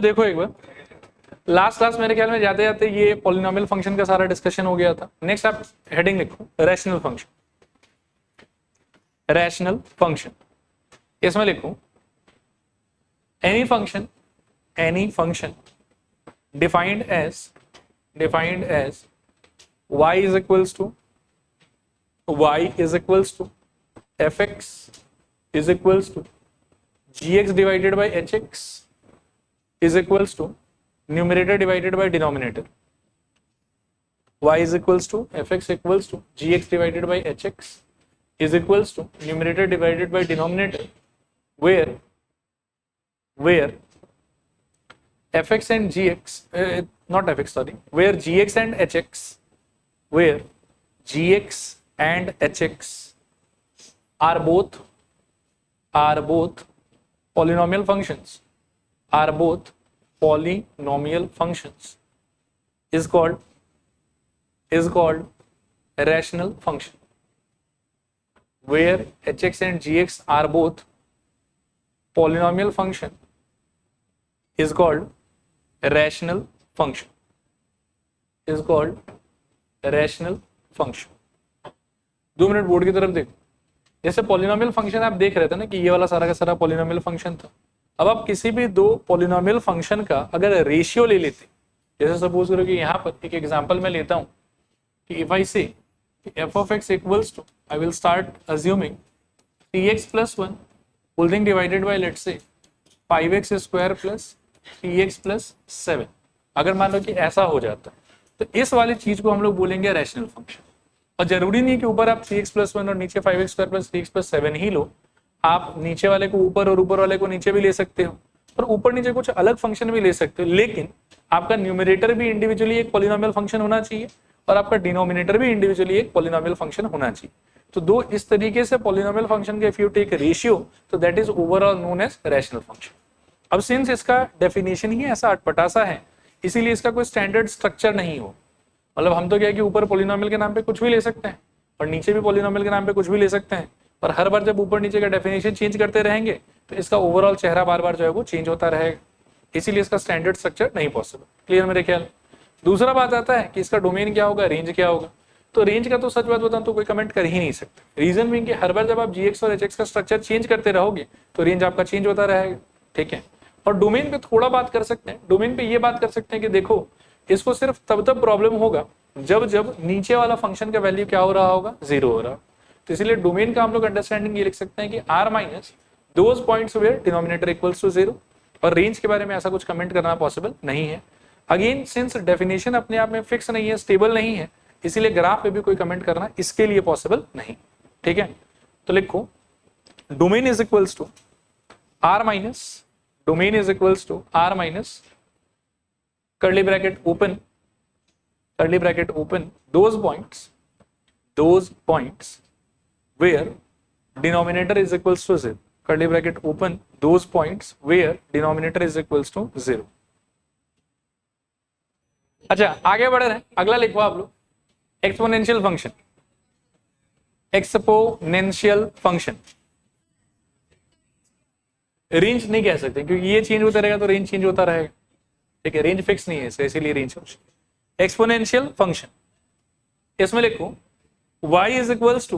चलो देखो एक बार, लास्ट क्लास मेरे ख्याल में जाते जाते ये पॉलिनोमियल फंक्शन का सारा डिस्कशन हो गया था। नेक्स्ट आप हेडिंग लिखो रैशनल फंक्शन। रैशनल फंक्शन, इसमें लिखो any function defined as y is equals to fx is equals to gx divided by hx is equals to numerator divided by denominator. Y is equals to fx equals to gx divided by hx is equals to numerator divided by denominator, where fx and gx, not fx, sorry, where gx and hx are both polynomial functions, is called rational function. Where hx and gx are both polynomial function is called rational function. दो minute board की तरफ देखो। जैसे polynomial function आप देख रहे थे ना कि ये वाला सारा का सारा पॉलिनोमियल फंक्शन था। अब आप किसी भी दो पॉलिनोमियल फंक्शन का अगर रेशियो ले लेते, जैसे सपोज करो कि यहाँ पर एक एग्जांपल मैं लेता हूँ कि इफ आई से f of x equals to, I will start assuming 3x plus 1 whole thing divided by let's say 5x square plus 3x plus 7। अगर मान लो कि ऐसा हो जाता तो इस वाली चीज को हम लोग बोलेंगे रैशनल फंक्शन। और जरूरी नहीं कि ऊपर आप 3x plus 1 और नीचे 5x square plus 3x plus 7 ही लो, आप नीचे वाले को ऊपर और ऊपर वाले को नीचे भी ले सकते हो और ऊपर नीचे कुछ अलग फंक्शन भी ले सकते हो, लेकिन आपका न्यूमरेटर भी इंडिविजुअली एक पॉलिनोमियल फंक्शन होना चाहिए और आपका डिनोमिनेटर भी इंडिविजुअली एक पॉलिनोमियल फंक्शन होना चाहिए। तो दो इस तरीके से पॉलिनोमियल फंक्शन के इफ यू टेक रेशियो तो that is overall known as rational function. अब सिंस इसका डेफिनेशन ही ऐसा अटपटा सा है, इसीलिए इसका कोई स्टैंडर्ड स्ट्रक्चर नहीं हो। मतलब हम तो क्या है कि ऊपर पॉलिनोमियल के नाम पे कुछ भी ले सकते हैं और नीचे भी पॉलिनोमियल के नाम पे कुछ भी ले सकते हैं, पर हर बार जब ऊपर नीचे का डेफिनेशन चेंज करते रहेंगे तो इसका ओवरऑल चेहरा बार बार जो है वो चेंज होता रहेगा, इसीलिए इसका स्टैंडर्ड स्ट्रक्चर नहीं पॉसिबल। क्लियर मेरे ख्याल। दूसरा बात आता है कि इसका डोमेन क्या होगा, रेंज क्या होगा। तो रेंज का तो सच बात बताऊं तो कोई कमेंट कर ही नहीं सकता। रीजन भी कि हर बार जब आप gx और hx का स्ट्रक्चर चेंज करते रहोगे तो रेंज आपका चेंज होता रहेगा, ठीक है। और डोमेन पे थोड़ा बात कर सकते हैं। डोमेन पे ये बात कर सकते हैं कि देखो इसको सिर्फ तब प्रॉब्लम होगा जब नीचे वाला फंक्शन का वैल्यू क्या हो रहा होगा, 0 हो रहा। तो इसलिए डोमेन का हम लोग अंडरस्टैंडिंग ये लिख सकते हैं कि r minus those points where denominator equals to 0। और रेंज के बारे में ऐसा कुछ कमेंट करना पॉसिबल नहीं है। अगेन सिंस डेफिनेशन अपने आप में फिक्स नहीं है, स्टेबल नहीं है, इसीलिए ग्राफ पे भी कोई कमेंट करना इसके लिए पॉसिबल नहीं, ठीक है। तो लिखो domain is equals to r minus curly bracket open those points where denominator is equals to 0, curly bracket open those points where denominator is equals to 0। अच्छा आगे बढ़ रहे हैं, अगला लिखो आप लोग एक्सपोनेंशियल फंक्शन। रेंज नहीं कह सकते क्योंकि ये चेंज होता रहेगा तो रेंज चेंज होता रहेगा, ठीक है। रेंज फिक्स नहीं है इसका, इसीलिए रेंज फंक्शन। एक्सपोनेंशियल फंक्शन, इसमें लिखो y is equals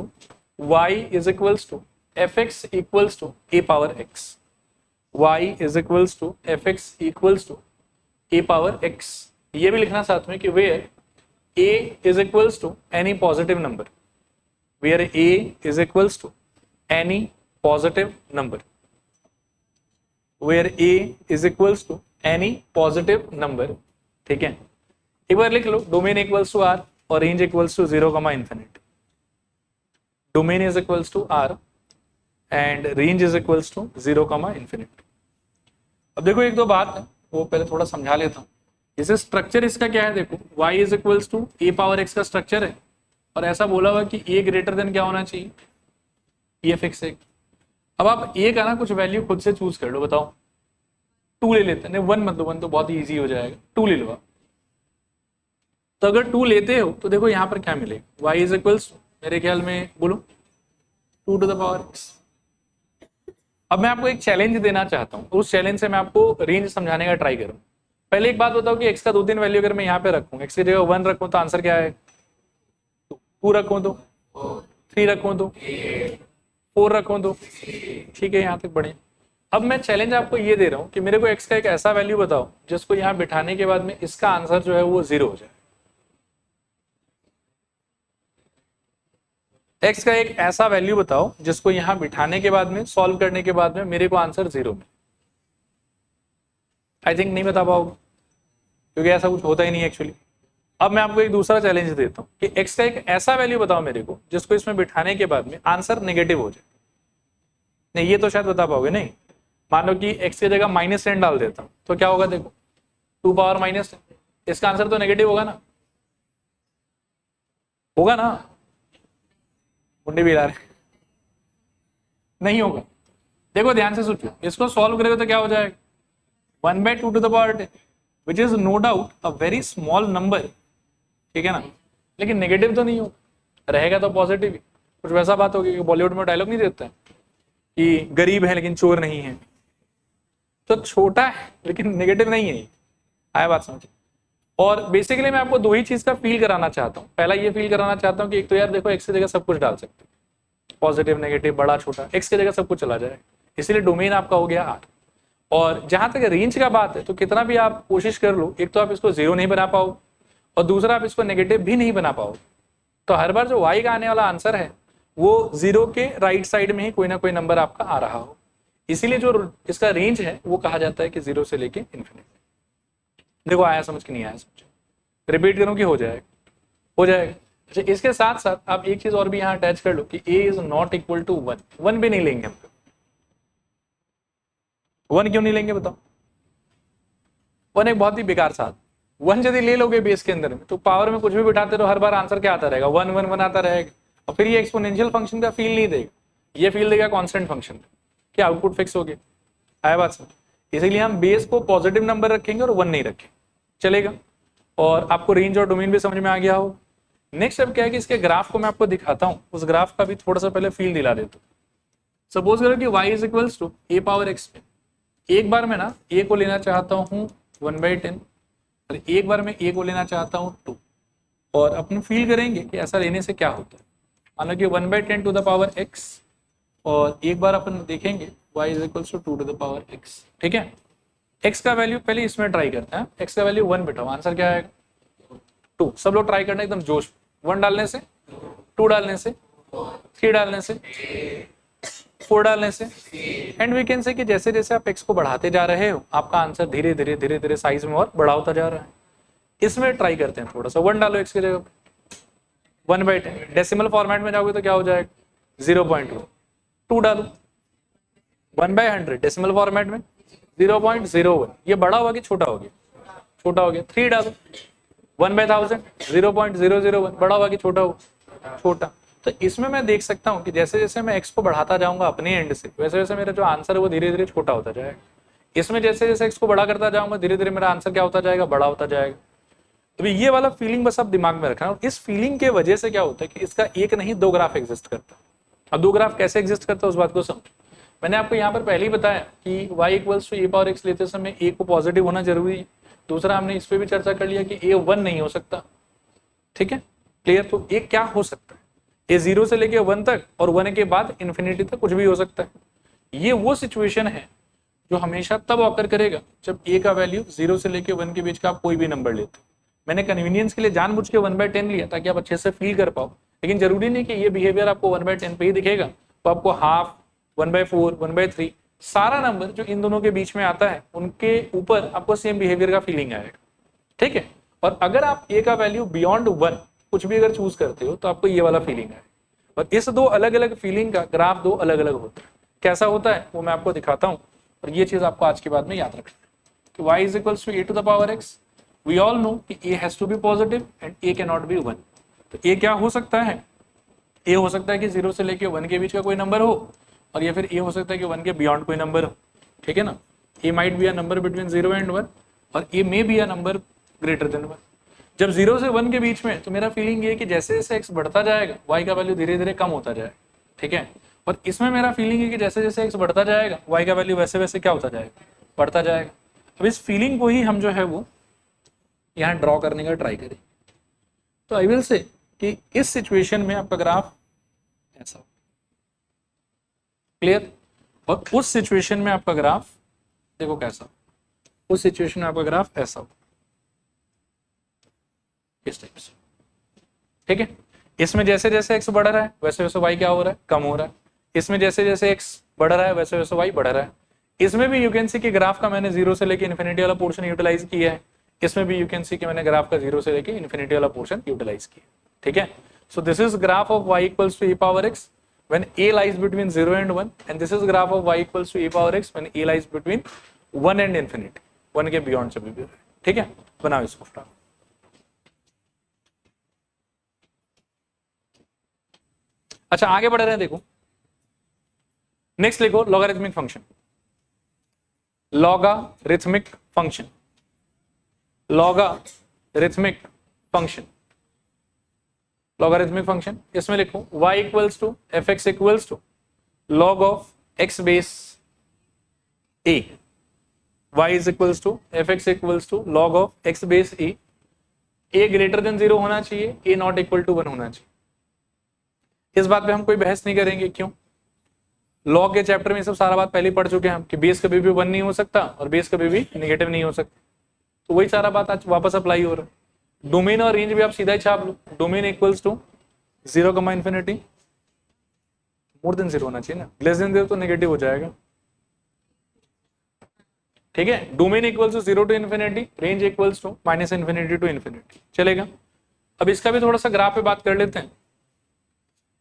to fx equals to a power x। y is equals to fx equals to a power x। ये भी लिखना साथ में कि where a is equals to any positive number, where a is equals to any positive number, where a is equals to any positive number, ठीक है। एक बार लिख लो डोमेन इक्वल्स टू r और range equals to 0, infinity. Domain is equals r and range is equals to 0, infinity. अब देखो एक दो बात है वो पहले थोड़ा समझा लेता हूं। जैसे स्ट्रक्चर इसका क्या है, देखो y is equals to a power x का स्ट्रक्चर है और ऐसा बोला हुआ कि a ग्रेटर देन क्या होना चाहिए, ये फिक्स है। अब आप a का ना कुछ वैल्यू खुद से चूज कर लो, बताओ 2 ले लेते हैं, 1 मत लो, 1 तो बहुत इजी हो जाएगा, 2 ले लो आप। तो अगर 2 लेते हो तो देखो यहाँ पर क्या मिलेगा, y इज इक्वल्स मेरे ख्याल में बोलो 2 टू द पावर x। अब मैं आपको एक चैलेंज देना चाहता हूँ, उस चैलेंज से मैं आपको रेंज समझाने का ट्राई करूँ। पहले एक बात बताओ कि x का 2-3 वैल्यू अगर मैं यहाँ पे रखूँ, x की जगह 1 रखूँ तो आंसर क्या है? 2 रखूँ तो 3 रखूँ तो 4 रखूँ तो, ठीक है, यहाँ तक बढ़िया। अब मैं चैलेंज आपको ये दे रहा हूँ कि मेरे को x का एक ऐसा वैल्यू बताओ जिसको यहाँ बिठाने के बाद में इसका आंसर जो है वो 0 हो जाए। x का एक ऐसा वैल्यू बताओ जिसको यहाँ बिठाने के बाद में, सॉल्व करने के बाद में मेरे को आंसर 0 मिले। आई थिंक नहीं बता पाओगे क्योंकि ऐसा कुछ होता ही नहीं एक्चुअली। अब मैं आपको एक दूसरा चैलेंज देता हूँ कि x का एक ऐसा वैल्यू बताओ मेरे को जिसको इसमें बिठाने के बाद में आंसर नेगेटिव हो जाए। नहीं, ये तो शायद बता पाओगे नहीं। मान लो कि x की जगह -10 डाल देता हूँ तो क्या होगा? देखो 2 पावर -10, इसका आंसर तो नेगेटिव होगा ना, होगा ना? मुंडी भी ला रहे नहीं होगा। देखो ध्यान से सोचो, इसको सॉल्व करेगा तो क्या हो जाएगा? 1/2 to the power 10, which is no doubt a very small number, ठीक है ना, लेकिन नेगेटिव तो नहीं हो, रहेगा तो पॉजिटिव ही। कुछ वैसा बात होगी कि बॉलीवुड में डायलॉग नहीं देता है कि गरीब है लेकिन चोर नहीं है, तो छोटा है लेकिन नेगेटिव नहीं है। आया बात समझ? और बेसिकली मैं आपको दो ही चीज का फील कराना चाहता हूँ। पहला ये फील कराना चाहता हूँ कि एक तो यार देखो x की जगह सब कुछ डाल सकते, पॉजिटिव नेगेटिव बड़ा छोटा, x की जगह सब कुछ चला जाए, इसीलिए डोमेन आपका हो गया R। और जहां तक रेंज का बात है तो कितना भी आप कोशिश कर लो, एक तो आप इसको 0 नहीं बना पाओ और दूसरा आप इसको नेगेटिव भी नहीं बना पाओ। तो हर बार जो y का आने वाला आंसर है वो 0 के राइट साइड में ही कोई ना कोई नंबर आपका आ रहा हो, इसीलिए जो इसका रेंज है वो कहा जाता है कि 0 से लेके इन्फिनिटी। देखो आया समझ के नहीं आया समझ? रिपीट करूं कि हो जाएगा? हो जाएगा। अच्छा, इसके साथ साथ आप एक चीज और भी यहाँ अटैच कर लो कि a is not equal to 1। 1 भी नहीं लेंगे हम, 1 क्यों नहीं लेंगे बताओ? 1 एक बहुत ही बेकार साथ, 1 यदि ले लोगे बेस के अंदर में तो पावर में कुछ भी बिठाते रहो, हर बार आंसर क्या आता रहेगा? 1 1 1 आता रहेगा, और फिर ये एक्सपोनेंशियल फंक्शन का फील नहीं देगा, ये फील देगा कांस्टेंट फंक्शन कि आउटपुट फिक्स हो गया। आया बात समझ? इसीलिए हम बेस को पॉजिटिव नंबर रखेंगे और 1 नहीं रखेंगे, चलेगा। और आपको रेंज और डोमेन भी समझ में आ गया हो। नेक्स्ट अब क्या है कि इसके ग्राफ को मैं आपको दिखाता हूं, उस ग्राफ का भी थोड़ा सा पहले फील दिला देता हूं। सपोज करो कि y is equals to a power x में एक बार मैं ना a को लेना चाहता हूँ 1/10 और एक बार मैं a को लेना चाहता हूँ 2, और अपन फील करेंगे कि ऐसा लेने से क्या होता है। हालांकि 1/10 टू द पावर x और एक बार अपन देखेंगे y is equals to 2 to the power x, ठीक है। x का वैल्यू पहले इसमें ट्राई करते हैं, x का वैल्यू 1 बिठाओ, आंसर क्या है? 2। सब लोग ट्राई करना एकदम जोश, 1 डालने से, 2 डालने से, 3 डालने से, 4 डालने से, एंड वी कैन से कि जैसे जैसे आप x को बढ़ाते जा रहे हो आपका आंसर धीरे धीरे धीरे धीरे साइज में और बड़ा होता जा रहा है। इसमें ट्राई करते हैं थोड़ा सा, 1 डालो x की जगह 1/10, डेसिमल फॉर्मेट में जाओगे तो क्या हो जाएगा? 0.1। 2 डालो 1/100, डेसिमल फॉर्मेट में 0.01, ये बड़ा होगा कि छोटा हो गया? छोटा हो गया। 3 डालो 1/1000, 0.001, बड़ा होगा कि छोटा हो? छोटा। तो इसमें मैं देख सकता हूं कि जैसे जैसे मैं x को बढ़ाता जाऊंगा अपने एंड से, वैसे वैसे मेरा जो आंसर है वो धीरे धीरे छोटा होता जाएगा। इसमें जैसे जैसे x को बड़ा करता जाऊंगा धीरे धीरे मेरा आंसर क्या होता जाएगा? बड़ा होता जाएगा। तो ये वाला फीलिंग बस आप दिमाग में रखना। और इस फीलिंग के वजह से क्या होता है कि इसका एक नहीं 2 ग्राफ एग्जिस्ट करता है। अब 2 ग्राफ कैसे एग्जिस्ट करता है उस बात को समझो। मैंने आपको यहाँ पर पहले ही बताया कि y equals to a power x लेते समय a को पॉजिटिव होना जरूरी है। दूसरा हमने इस पे भी चर्चा कर लिया कि a 1 नहीं हो सकता, ठीक है, क्लियर। तो a क्या हो सकता है? a 0 से लेके 1 तक और 1 के बाद इन्फिनिटी तक कुछ भी हो सकता है। ये वो सिचुएशन है जो हमेशा तब ऑकर करेगा जब a का वैल्यू 0 से लेके 1 के बीच का आप कोई भी नंबर लेते हो। मैंने कन्वीनियंस के लिए जानबूझ के 1/10 लिया ताकि आप अच्छे से फील कर पाओ, लेकिन जरूरी नहीं कि ये बिहेवियर आपको 1/10 पे ही दिखेगा। तो आपको हाफ, 1/4, 1/3 सारा नंबर जो इन दोनों के बीच में आता है उनके ऊपर आपको सेम बिहेवियर का फीलिंग आएगा, ठीक है। और अगर आप a का वैल्यू बियॉन्ड 1 कुछ भी अगर चूज करते हो तो आपको ये वाला फीलिंग आएगा। और इस 2 अलग अलग फीलिंग का ग्राफ 2 अलग अलग होता है। कैसा होता है वो मैं आपको दिखाता हूँ, और ये चीज आपको आज के बाद में याद रखना है कि y is equals to a to the power x। We all know कि a has to be positive and a can not be 1। तो a क्या हो सकता है? a हो सकता है कि 0 से लेके 1 के बीच का कोई नंबर हो, और या फिर a हो सकता है कि 1 के बियॉन्ड कोई नंबर हो, ठीक है ना। a might be a number between 0 and 1 और a may be a number greater than 1। जब 0 से 1 के बीच में तो मेरा फीलिंग ये है कि जैसे जैसे x बढ़ता जाएगा y का वैल्यू धीरे धीरे कम होता जाएगा, ठीक है। और इसमें मेरा फीलिंग है कि जैसे जैसे x बढ़ता जाएगा y का वैल्यू वैसे वैसे क्या होता जाएगा, बढ़ता जाएगा। अब इस फीलिंग को ही हम जो है वो यहाँ ड्रॉ करने का ट्राई करें। तो आई विल से कि इस सिचुएशन में आपका ग्राफ ऐसा, क्लियर, और उस सिचुएशन में आपका ग्राफ देखो कैसा, उस सिचुएशन में आपका ग्राफ ऐसा हो, इस टाइप से, ठीक है। इसमें जैसे जैसे x बढ़ रहा है वैसे वैसे y क्या हो रहा है, कम हो रहा है। इसमें जैसे जैसे x बढ़ रहा है वैसे वैसे y बढ़ रहा है। इसमें भी यू कैन सी कि ग्राफ का मैंने जीरो से लेके इन्फिनिटी वाला पोर्शन यूटिलाइज किया है। इसमें भी यू कैन सी कि मैंने ग्राफ का जीरो से लेके इन्फिनिटी वाला पोर्शन यूटिलाइज किया, ठीक है। So this is graph of y equals to e power x when a lies between 0 and 1, and this is graph of y equals to e power x when a lies between 1 and infinity, 1 के beyond से भी, ठीक है। बनाओ इसको फटाफट। अच्छा आगे बढ़ रहे हैं, देखो नेक्स्ट लिखो logarithmic function, logarithmic function, logarithmic function, logarithmic function. इसमें लिखो y equals to F x equals to log of x base a, y is equals to F x equals to log of x base a greater than 0 होना चाहिए, a not equal to 1 होना चाहिए। इस बात पे हम कोई बहस नहीं करेंगे, क्यों, लॉग के चैप्टर में सब सारा बात पहले पढ़ चुके हैं हम कि बेस कभी भी 1 नहीं हो सकता और बेस कभी भी नेगेटिव नहीं हो सकता। तो वही सारा बात आज वापस अप्लाई हो रहा है। डोमेन और रेंज भी आप सीधा ही छाप लो, domain equals to 0, infinity, more than 0 होना चाहिए ना, लेस देन 0 तो नेगेटिव हो जाएगा, ठीक है। Domain equals to 0 to infinity, range equals to minus infinity to infinity, चलेगा। अब इसका भी थोड़ा सा ग्राफ पे बात कर लेते हैं।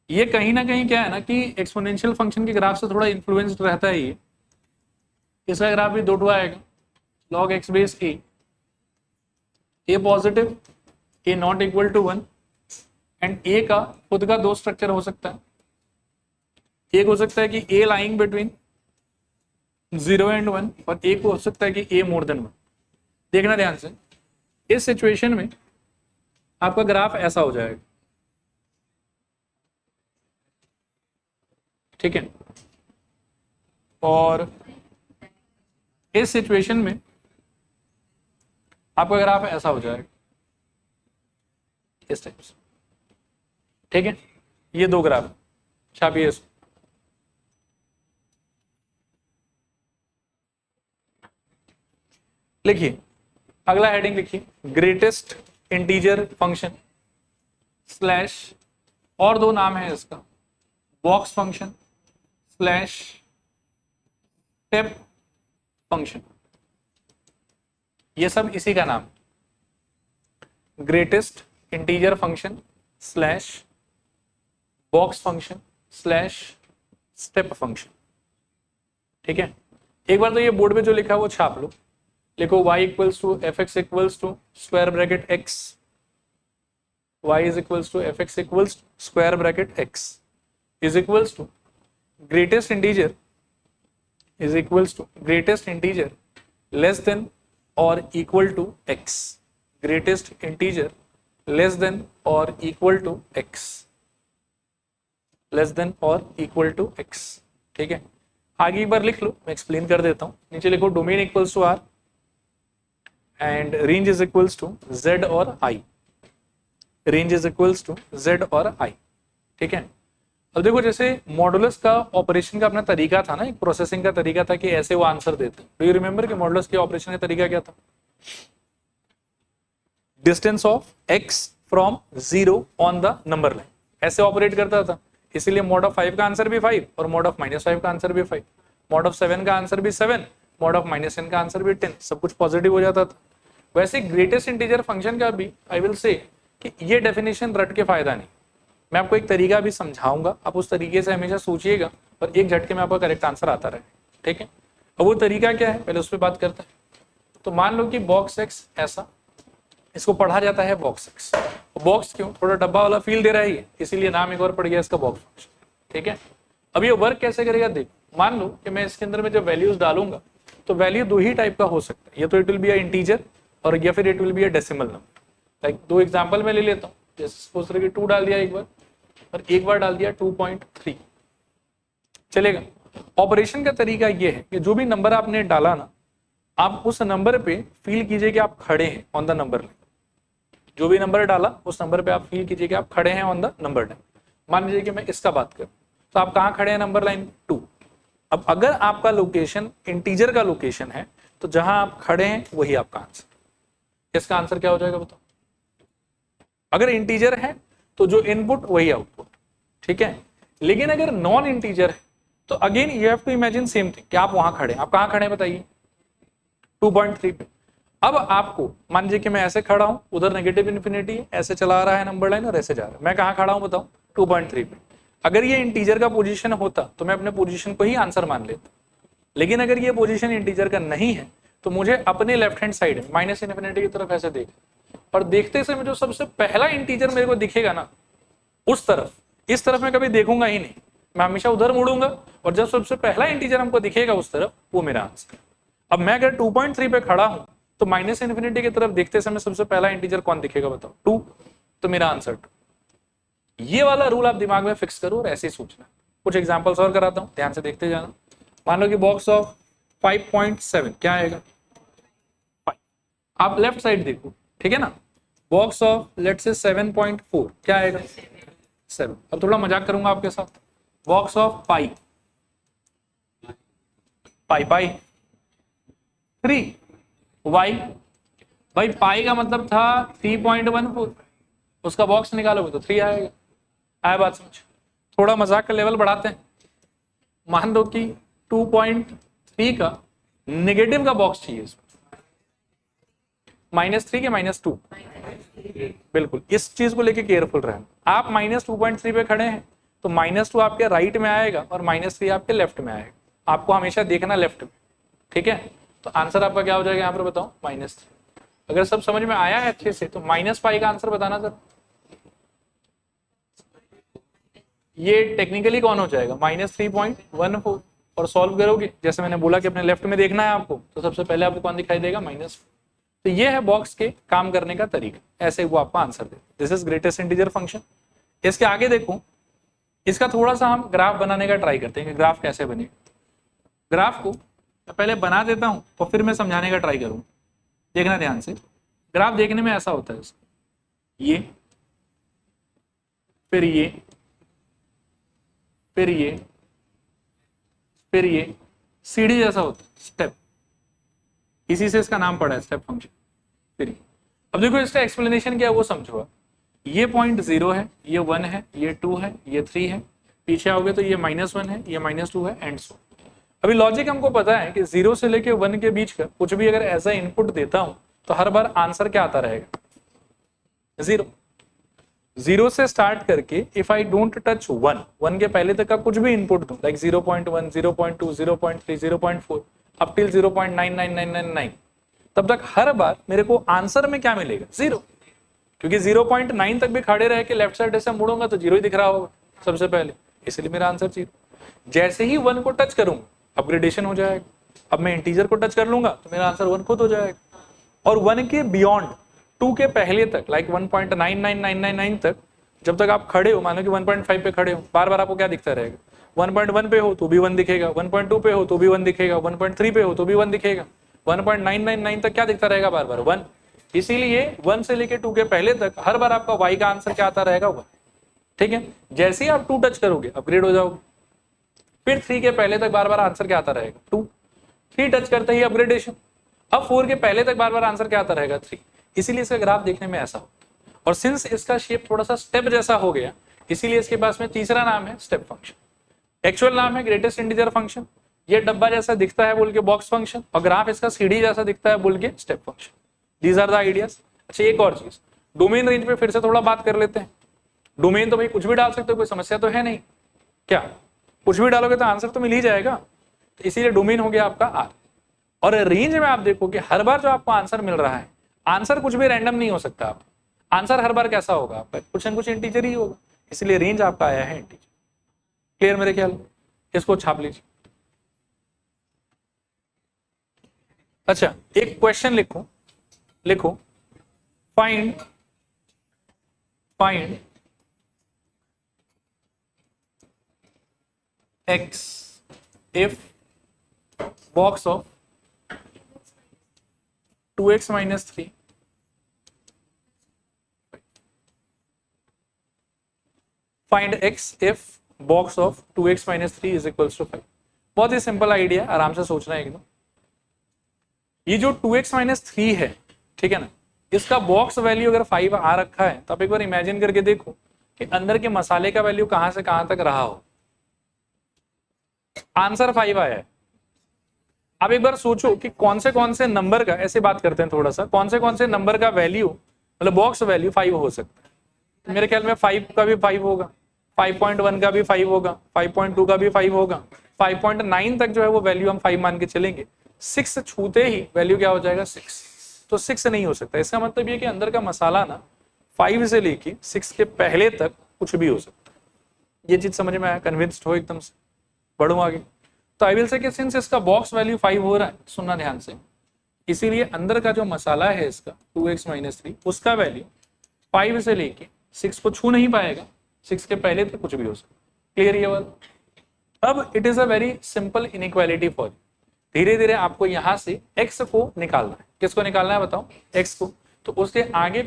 ये कहीं ना कहीं क्या है ना कि एक्सपोनेंशियल फंक्शन के ग्राफ से थोड़ा इन्फ्लुएंस्ड रहता है ये। इसका ग्राफ भी 2 आएगा, log x base a positive, a not equal to 1, and a का खुद का 2 स्ट्रक्चर हो सकता है। एक हो सकता है कि a लाइंग बिटवीन 0 एंड 1, और एक हो सकता है कि a मोर देन 1। देखना ध्यान से, इस सिचुएशन में आपका ग्राफ ऐसा हो जाएगा, ठीक है। और इस सिचुएशन में आपका ग्राफ ऐसा हो जाएगा, इस टाइप से, ठीक है। ये 2 ग्राफ छापिए इसको। लिखिए अगला हेडिंग, लिखिए ग्रेटेस्ट इंटीजर फंक्शन स्लैश, और 2 नाम है इसका, box function slash step function. ये सब इसी का नाम, greatest integer function slash box function slash step function, ठीक है। एक बार तो ये बोर्ड पे जो लिखा है वो छाप लो। लिखो y equals to F x equals to square bracket x, y is equals to F x equals square bracket x is equals to greatest integer is equals to greatest integer less than or equal to x, greatest integer less than or equal to x, less than or equal to x, ठीक है। आगे एक बार लिख लो, मैं explain कर देता हूं। नीचे लिखो domain equals to r and range is equals to z और i, range is equals to z और i, ठीक है। अब देखो जैसे मॉडुलस का ऑपरेशन का अपना तरीका था ना, एक प्रोसेसिंग का तरीका था कि ऐसे वो आंसर देते। डू यू रिमेंबर कि मॉडुलस के ऑपरेशन का तरीका क्या था? Distance of x from 0 on the number line, ऐसे ऑपरेट करता था। इसीलिए मॉड ऑफ 5 का आंसर भी 5 और मॉड ऑफ -5 का आंसर भी 5, मॉड ऑफ 7 का आंसर भी 7, मॉड ऑफ -10 का आंसर भी 10, सब कुछ पॉजिटिव हो जाता था। वैसे ग्रेटेस्ट इंटीजर फंक्शन का भी आई विल से कि ये डेफिनेशन रट के फायदा नहीं, मैं आपको एक तरीका भी समझाऊंगा, आप उस तरीके से हमेशा सोचिएगा और एक झटके में आपका करेक्ट आंसर आता रहे, ठीक है। अब वो तरीका क्या है, पहले उस पर बात करते हैं। तो मान लो कि बॉक्स एक्स ऐसा, इसको पढ़ा जाता है बॉक्स एक्स। बॉक्स क्यों, थोड़ा डब्बा वाला फील दे रहा है, इसीलिए नाम एक और पड़ गया इसका बॉक्स फंक्शन, ठीक है। अब ये वर्क कैसे करेगा देख, मान लो कि मैं इसके अंदर में जब वैल्यूज डालूंगा तो वैल्यू 2 ही टाइप का हो सकता है, या तो it will be a integer और या फिर it will be a decimal number. Like 2 example मैं ले लेता हूँ, जैसे सपोज करिए 2 डाल दिया एक बार और एक बार डाल दिया 2.3, चलेगा। ऑपरेशन का तरीका ये है कि जो भी नंबर आपने डाला ना, आप उस नंबर पे फील कीजिए कि आप खड़े हैं ऑन द नंबर लाइन। जो भी नंबर डाला उस नंबर पे आप फील कीजिए कि आप खड़े हैं ऑन द नंबर लाइन। मान लीजिए कि मैं इसका बात करूं तो आप कहां खड़े हैं नंबर लाइन 2। अब अगर आपका लोकेशन इंटीजर का लोकेशन है तो जहां आप खड़े हैं वही आपका आंसर। इसका आंसर क्या हो जाएगा बताओ? अगर इंटीजर है तो जो इनपुट वही आउटपुट, ठीक है। लेकिन अगर नॉन इंटीजर है तो again you have to imagine same thing कि आप वहां खड़े हैं। आप कहां खड़े हैं बताइए? 2.3 पे। अब आपको मान लीजिए कि मैं ऐसे खड़ा हूं, उधर नेगेटिव इन्फिनिटी है, ऐसे चला रहा है नंबर लाइन और ऐसे जा रहा है। मैं कहां खड़ा हूं बताओ? 2.3 पे। अगर ये इंटीजर का पोजीशन होता तो मैं अपने पोजीशन को ही आंसर मान लेता, लेकिन अगर ये पोजीशन इंटीजर का नहीं है तो मुझे अपने left hand side minus infinity की तरफ ऐसे देख, और देखते समय जो सबसे पहला इंटीजर मेरे को दिखेगा ना, उस तरफ, इस तरफ मैं कभी देखूंगा ही नहीं, मैं हमेशा उधर मुड़ूंगा, और जब सबसे पहला इंटीजर हमको दिखेगा उस तरफ, वो मेरा आंसर। अब मैं अगर 2.3 पे खड़ा हूं तो माइनस इन्फिनिटी की तरफ देखते समय सबसे पहला इंटीजर कौन दिखेगा बताओ? 2। तो मेरा आंसर 2। ये वाला रूल आप दिमाग में फिक्स करो और ऐसे ही सोचना। कुछ एग्जांपल्स और कराता हूं, ध्यान से देखते जाना। मान लो कि बॉक्स ऑफ 5.7 क्या आएगा? 5। आप लेफ्ट साइड देखो, ठीक है ना। बॉक्स ऑफ लेट्स से 7.4 क्या आएगा? 7। अब थोड़ा मजाक करूंगा आपके साथ। Box of pi, pi pi 3 वाई, भाई पाई का मतलब था 3.14, उसका बॉक्स निकालोगे तो 3 आएगा। आया बात समझ? थोड़ा मजाक का लेवल बढ़ाते हैं। मान लो कि 2.3 का नेगेटिव का बॉक्स चाहिए, -3 के -2। बिल्कुल इस चीज को लेके केयरफुल रहना। आप -2.3 पे खड़े हैं तो -2 आपके राइट में आएगा और -3 आपके लेफ्ट में आएगा। आपको हमेशा देखना लेफ्ट में, ठीक है। तो आंसर आपका क्या हो जाएगा यहाँ पर बताओ? -3। अगर सब समझ में आया है अच्छे से तो -पाई का आंसर बताना सर। ये टेक्निकली कौन हो जाएगा? -3.14। और सॉल्व करोगे जैसे मैंने बोला कि अपने लेफ्ट में देखना है आपको, तो सबसे पहले आपको कौन दिखाई देगा? -4। तो ये है बॉक्स के काम करने का तरीका, ऐसे वो आपको answer they. This is greatest integer function. इसके आगे देखो, इसका थोड़ा सा हम ग्राफ बनाने का ट्राई करते हैं कि ग्राफ कैसे बनेगा। ग्राफ को पहले बना देता हूं और फिर मैं समझाने का ट्राई करूंगा। देखना ध्यान से। ग्राफ देखने में ऐसा होता है, ये, फिर ये, फिर ये, फिर ये, सीढ़ी जैसा होता है, स्टेप। इसी से इसका नाम पड़ा है स्टेप फंक्शन। फिर अब देखो इसका एक्सप्लेनेशन क्या है वो समझो। ये पॉइंट 0 है, ये 1 है, ये 2 है, ये 3 है, पीछे आओगे तो ये -1 है, ये -2 है, एंड सो। अभी लॉजिक हमको पता है कि 0 से लेके 1 के बीच का कुछ भी अगर ऐसा इनपुट देता हूं तो हर बार आंसर क्या आता रहेगा? 0। 0 से स्टार्ट करके इफ आई डोंट टच 1 के पहले तक का कुछ भी इनपुट दूं, लाइक 0.1, 0.2, 0.3, 0.4 अप टिल 0.99999, तब तक हर बार मेरे को आंसर में क्या मिलेगा? 0। क्योंकि 0.9 तक भी खड़े रह के लेफ्ट साइड से मुड़ूंगा तो 0 ही दिख रहा होगा सबसे पहले, इसलिए मेरा आंसर 0। जैसे ही 1 को टच करूंगा अपग्रेडेशन हो जाएगा। अब मैं इंटीजर को टच कर लूंगा तो मेरा आंसर 1 खुद हो जाएगा। और 1 के बियॉन्ड, 2 के पहले तक, लाइक 1.99999 तक, जब तक आप खड़े हो, मानो कि 1.5 पे खड़े हो, बार बार आपको क्या दिखता रहेगा? 1.1 पे हो तो भी 1 दिखेगा, 1.2 पे हो तो भी 1 दिखेगा, 1.3 पे हो तो भी 1 दिखेगा, 1.999 तक क्या दिखता रहेगा? बार बार 1। इसीलिए 1 से लेके 2 के पहले तक हर बार आपका y का आंसर क्या आता रहेगा? 1। ठीक है। जैसे ही आप 2 टच करोगे अपग्रेड हो जाओगे। फिर 3 के पहले तक बार बार आंसर क्या आता रहेगा? 2। 3 टच करते ही अपग्रेडेशन। अब 4 के पहले तक बार बार आंसर क्या आता रहेगा? 3। इसीलिए इसका ग्राफ देखने में ऐसा होता है। और सिंस इसका शेप थोड़ा सा स्टेप जैसा हो गया, इसीलिए इसके पास में तीसरा नाम है स्टेप फंक्शन। एक्चुअल नाम है ग्रेटेस्ट इंटीजर फंक्शन। ये डब्बा जैसा दिखता है बोल के बॉक्स फंक्शन, और ग्राफ इसका सीढ़ी जैसा दिखता है बोल के step function. These are the ideas. अच्छा एक और चीज, डोमेन रेंज पे फिर से थोड़ा बात कर लेते हैं। डोमेन तो भाई कुछ भी डाल सकते हो, कोई समस्या तो है नहीं क्या? कुछ भी डालोगे तो आंसर तो मिल ही जाएगा। तो इसीलिए डोमेन हो गया आपका आर। और रेंज में आप देखो कि हर बार जो आपको आंसर मिल रहा है, आंसर कुछ भी रैंडम नहीं हो सकता। आप आंसर हर बार कैसा होगा? आपका कुछ न कुछ इंटीजर ही होगा, इसलिए रेंज आपका आया है इंटीजर। क्लियर मेरे ख्याल? इसको छाप लीजिए। अच्छा एक क्वेश्चन लिखो, लिखो find x if box of 2x minus 3 find x if box of 2x minus 3 is equals to 5। बहुत ही सिंपल आइडिया, आराम से सोचना है एकदम। ये जो 2x माइनस 3 है, ठीक है ना, इसका बॉक्स वैल्यू अगर 5 आ रखा है तो आप एक बार इमेजिन करके देखो कि अंदर के मसाले का वैल्यू कहां से कहां तक रहा हो। आंसर 5 आया है। अब एक बार सोचो कि कौन से नंबर का, ऐसे बात करते हैं थोड़ा सा, कौन से नंबर का वैल्यू मतलब बॉक्स वैल्यू 5 हो सकता है। तो मेरे ख्याल में 5 का भी 5 होगा, 5.1 का भी 5 होगा, 5.2 का भी 5 होगा, 5.9 तक जो है वो वैल्यू हम 5 मान के चलेंगे। 6 छूते ही वैल्यू क्या हो जाएगा 6, तो 6 नहीं हो सकता। इसका मतलब ये कि अंदर का मसाला ना 5 से लेके 6 के पहले तक कुछ भी हो सकता है। ये चीज समझ में आया, कन्विंस्ड हो एकदम से। बढ़ू आगे, तो आई विल से कि सिंस इसका बॉक्स वैल्यू 5 हो रहा है, सुनना ध्यान से, इसीलिए अंदर का जो मसाला है इसका 2x माइनस 3, उसका वैल्यू 5 से लेके 6 को छू नहीं पाएगा, 6 के पहले तक कुछ भी हो सकता है। क्लियर ये वाला? अब it is a very simple inequality for you. धीरे धीरे आपको यहां से x को निकालना है। किसको निकालना है बताओ? x को। तो उसके आगे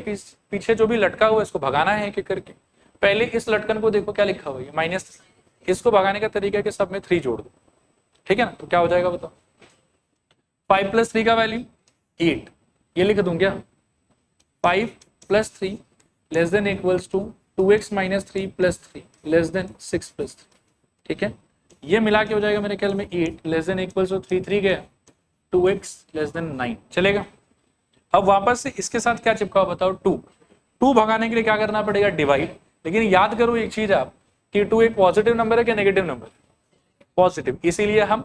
पीछे जो भी लटका हुआ है इसको भगाना है एक एक करके। पहले इस लटकन को देखो क्या लिखा हुआ है, -3। इसको भगाने का तरीका है कि सब में 3 जोड़ दो, ठीक है ना। तो क्या हो जाएगा बताओ? 5 + 3 का वैल्यू 8, ये लिख दूं क्या? 5 + 3 less than equals to 2x minus 3 + 3 less than 6 + 3, ठीक है। ये मिला के हो जाएगा मेरे ख्याल में 8 लेस देन इक्वल्स टू 3 गया, 2x लेस देन 9, चलेगा। अब वापस से इसके साथ क्या चिपका बताओ? 2 भगाने के लिए क्या करना पड़ेगा? डिवाइड। लेकिन याद करो एक चीज आप कि 2 एक पॉजिटिव नंबर है क्या नेगेटिव नंबर? पॉजिटिव, इसीलिए हम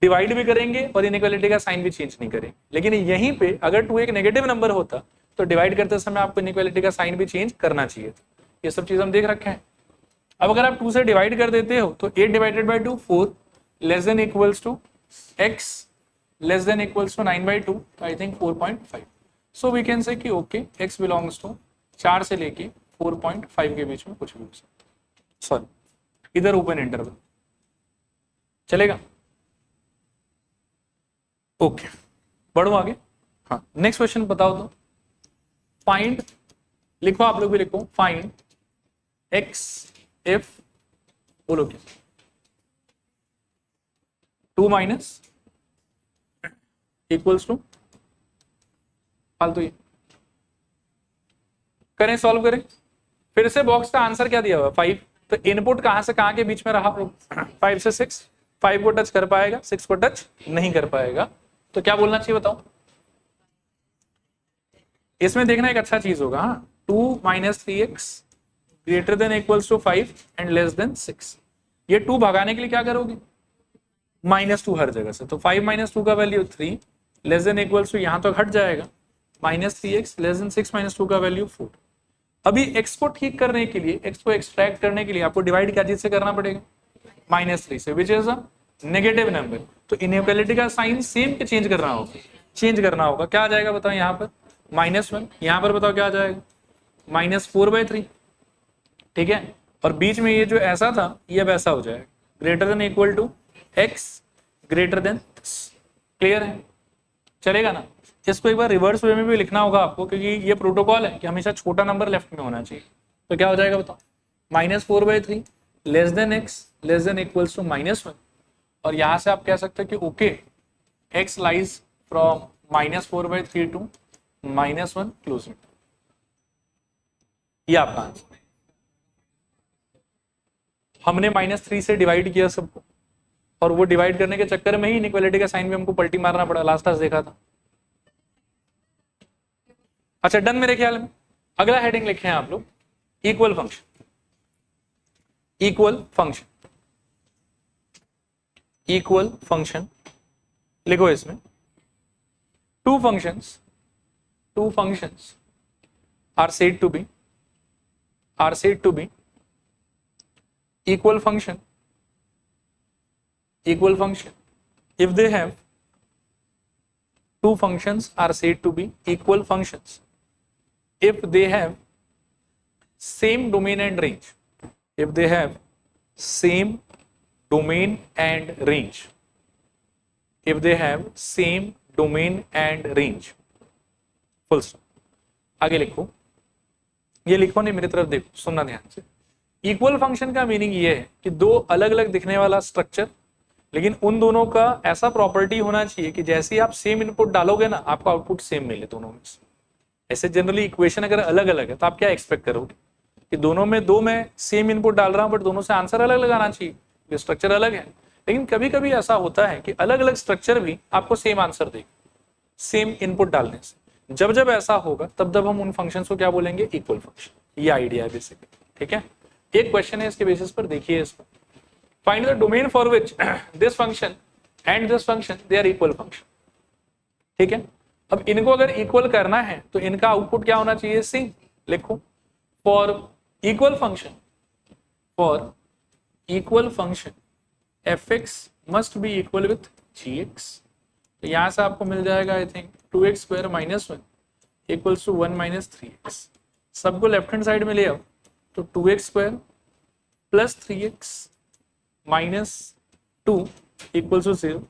डिवाइड भी करेंगे और इनइक्वालिटी का साइन भी चेंज नहीं करेंगे। लेकिन यहीं पे अगर 2 एक नेगेटिव नंबर होता तो डिवाइड करते समय आपको इनइक्वालिटी का साइन भी चेंज करना चाहिए था। ये सब चीज हम देख रखे हैं। अब अगर आप 2 से डिवाइड कर देते हो तो 8 divided by 2 4 less than equals to x less than equals to 9/2, I think 4.5। So we can say कि ओके x बिलोंग्स टू 4 से लेके 4.5 के बीच में कुछ भी हो सकता है। सॉरी, इधर ओपन इंटरवल, चलेगा? ओके, बढ़ो आगे। हाँ, नेक्स्ट क्वेश्चन बताओ तो। फाइंड, लिखो आप लोग भी लिखो, फाइंड x if, बोलो क्या? 2 माइनस इक्वल्स टू, फालतू ये करें, सॉल्व करें। फिर से बॉक्स का आंसर क्या दिया हुआ? 5। तो इनपुट कहां से कहां के बीच में रहा? 5 से 6। 5 को टच कर पाएगा, 6 को टच नहीं कर पाएगा। तो क्या बोलना चाहिए बताओ? इसमें देखना एक अच्छा चीज होगा, हाँ, 2 minus 3x greater than equals to 5 and less than 6। ये 2 भगाने के लिए क्या करोगे? -2 हर जगह से। तो 5 - 2 का value 3 less than equals to, यहां तो हट जाएगा, -3x लेस देन 6 - 2 का वैल्यू 4। अभी x को ठीक करने के लिए, x को एक्सट्रैक्ट करने के लिए आपको डिवाइड क्या चीज से करना पड़ेगा? -3 से, which is a negative number. तो इनइक्वालिटी का साइन सेम के चेंज करना होगा, चेंज करना होगा। क्या आ जाएगा बताओ? यहाँ पर -1, यहाँ पर बताओ क्या आ जाएगा? -4/3, ठीक है। और बीच में ये जो ऐसा था ये अब ऐसा हो जाएगा, greater than equal to x greater than. Clear है? चलेगा ना? इसको एक बार रिवर्स वे में भी लिखना होगा आपको, क्योंकि ये प्रोटोकॉल है कि हमेशा छोटा नंबर लेफ्ट में होना चाहिए। तो क्या हो जाएगा बताओ? -4/3 less than x less than equals to -1। और यहां से आप कह सकते हैं कि okay x lies from -4/3 to -1 close it. ये आपका आंसर। हमने -3 से डिवाइड किया सबको, और वो डिवाइड करने के चक्कर में ही इनइक्वालिटी का साइन भी हमको पलटी मारना पड़ा। लास्ट क्लास देखा था। अच्छा, डन मेरे ख्याल में। अगला हेडिंग लिखे हैं आप लोग, equal function. Equal function, equal function लिखो इसमें। Two functions are said to be equal function if they have, two functions are said to be equal functions if they have same domain and range, if they have same domain and range, if they have same domain and range, full stop। आगे लिखो, ये लिखो नहीं, मेरी तरफ देखो, सुनना ध्यान से। इक्वल फंक्शन का मीनिंग ये है कि दो अलग अलग दिखने वाला स्ट्रक्चर, लेकिन उन दोनों का ऐसा प्रॉपर्टी होना चाहिए कि जैसे ही आप सेम इनपुट डालोगे ना, आपको आउटपुट सेम मिले दोनों में से। ऐसे जनरली इक्वेशन अगर अलग अलग है तो आप क्या एक्सपेक्ट करोगे कि दोनों में दो मैं सेम इनपुट डाल रहा हूं बट दोनों से आंसर अलग अलग आना चाहिए, ये स्ट्रक्चर अलग है। लेकिन कभी कभी ऐसा होता है कि अलग अलग स्ट्रक्चर भी आपको सेम आंसर देगा सेम इनपुट डालने से। जब जब ऐसा होगा तब जब हम उन फंक्शन को क्या बोलेंगे, इक्वल फंक्शन। ये आइडिया है बेसिकली, ठीक है। एक क्वेश्चन है इसके बेसिस पर, देखिए इसको। Find the domain for which this function and this function they are equal function, ठीक है। अब इनको अगर इक्वल करना है तो इनका आउटपुट क्या होना चाहिए, सेम। लिखो, for equal function F X must be equal with G X. तो यहां से आपको मिल जाएगा I think 2x square minus 1 equals to 1 minus 3x। सबको लेफ्ट हैंड साइड में ले आओ, तो 2x square plus 3x minus 2 equals to 0।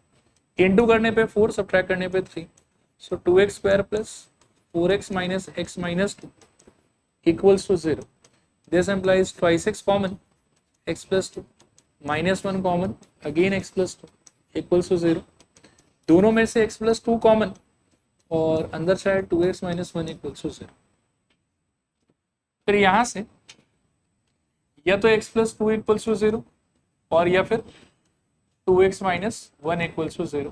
Into करने पे 4, सब्ट्रैक्ट करने पे 3, so 2x square plus 4x minus x minus 2 equals to 0। This employs twice x common, x plus 2 minus 1 common, again x plus 2 equals to 0। दोनों में से x plus 2 common और अंदर side 2x minus 1 equals to 0। फिर यहां से या तो x प्लस 2 इक्वल्स टू 0 और या फिर 2x minus 1 equals to 0।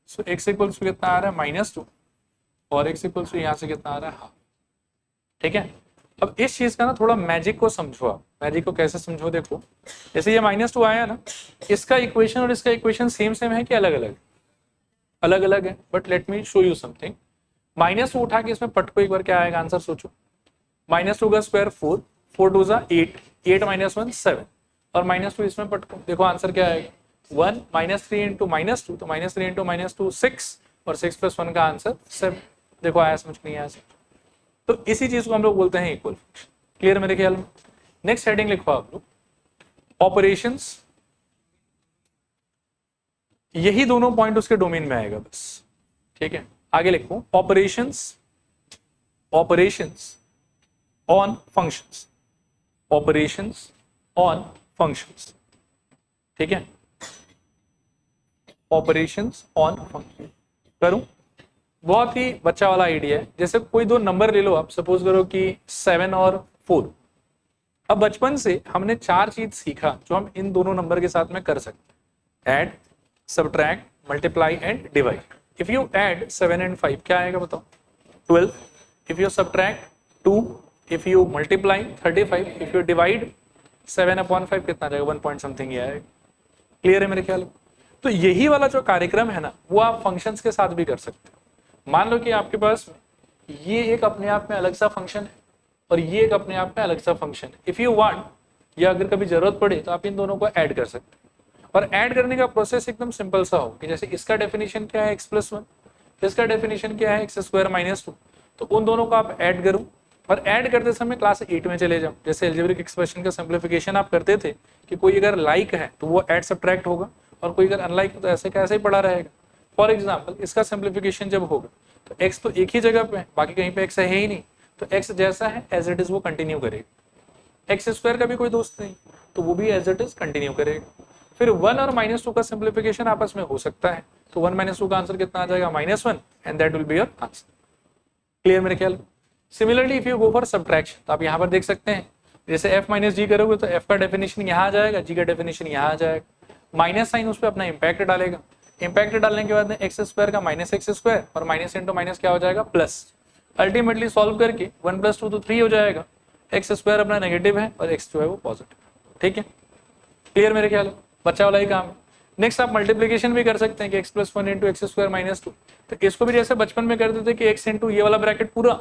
So x equals to कितना आ रहा है, माइनस 2, और x इक्वल्स टू यहाँ से कितना आ रहा है, हाफ, ठीक है। अब इस चीज का ना थोड़ा मैजिक को समझो आप। मैजिक को कैसे समझो, देखो जैसे ये माइनस 2 आया ना, इसका इक्वेशन और इसका इक्वेशन सेम सेम है कि अलग अलग, अलग अलग है। But let me show you something. Minus 2 उठा के इसमें पट को एक बार क्या आएगा आंसर, सोचो। माइनस 2 का स्क्वायर 4, 4 2 जा 8, 8 माइनस 1 7, और माइनस 2 इसमें पट को, देखो आंसर क्या आएगा 1 माइनस 3 इंटू माइनस 2, तो माइनस 3 इंटू माइनस 2 6, और 6 प्लस 1 का आंसर 7। देखो आया समझ नहीं आया। तो इसी चीज को हम लोग बोलते हैं इक्वल फंक्शन। क्लियर मेरे ख्याल में। नेक्स्ट हेडिंग लिखो आप लोग, ऑपरेशंस। यही दोनों पॉइंट उसके डोमेन में आएगा बस, ठीक है। आगे लिखो, operations on functions, operations on functions, ठीक है। ऑपरेशंस ऑन फंक्शन करूं, बहुत ही बच्चा वाला आइडिया है। जैसे कोई दो नंबर ले लो आप, सपोज करो कि 7 और 4। अब बचपन से हमने 4 चीज सीखा जो हम इन दोनों नंबर के साथ में कर सकते हैं, add, subtract, multiply and divide. If you add 7 and 5 क्या आएगा बताओ, 12। If you subtract 2, if you multiply 35, if you divide 7/5 कितना आएगा, 1 पॉइंट समथिंग आएगा। क्लियर है मेरे ख्याल में। तो यही वाला जो कार्यक्रम है ना, वो आप फंक्शंस के साथ भी कर सकते हो। मान लो कि आपके पास ये एक अपने आप में अलग सा फंक्शन है और ये एक अपने आप में अलग सा फंक्शन है। इफ यू वांट, या अगर कभी जरूरत पड़े तो आप इन दोनों को ऐड कर सकते हैं। और ऐड करने का प्रोसेस एकदम सिंपल सा हो कि जैसे इसका डेफिनेशन क्या है x प्लस 1, इसका डेफिनेशन क्या है x स्क्वायर माइनस 2, तो उन दोनों को आप ऐड करो। और ऐड करते समय क्लास 8 में चले जाओ। जैसे एल्जेब्रिक एक्सप्रेशन का सिंप्लीफिकेशन आप करते थे कि कोई अगर लाइक है तो वो ऐड सब्ट्रैक्ट होगा, और कोई अगर अनलाइक है तो ऐसे कैसे ही पड़ा रहेगा। फॉर एग्जाम्पल, इसका सिंप्लीफिकेशन जब होगा तो x तो एक ही जगह पे है, बाकी कहीं पे x है ही नहीं, तो x जैसा है एज इट इज वो कंटिन्यू करेगा। x स्क्वायर का भी कोई दोस्त नहीं, तो वो भी एज इट इज कंटिन्यू करेगा। फिर 1 और -2 का सिंप्लीफिकेशन आपस में हो सकता है, तो 1 - 2 का आंसर कितना आ जाएगा, -1, and that will be your answer. Clear मेरे ख्याल। Similarly if you go for subtraction, तो आप यहाँ पर देख सकते हैं, जैसे f - g करोगे तो f का डेफिनेशन यहाँ आ जाएगा, g का डेफिनेशन यहाँ आ जाएगा। माइनस साइन उस पर अपना इंपैक्ट डालेगा। इंपैक्ट डालने के बाद में एक्स स्क्वायर का -x स्क्वायर और माइनस इंटू माइनस क्या हो जाएगा, प्लस। अल्टीमेटली सॉल्व करके 1 + 2 तो 3 हो जाएगा। एक्स स्क्वायर अपना नेगेटिव है और x जो है वो पॉजिटिव, ठीक है। क्लियर मेरे ख्याल, बच्चा वाला ही काम है। नेक्स्ट आप मल्टीप्लीकेशन भी कर सकते हैं कि x + 1 × x स्क्वायर - 2। तो इसको भी जैसे बचपन में करते थे कि x × ये वाला ब्रैकेट पूरा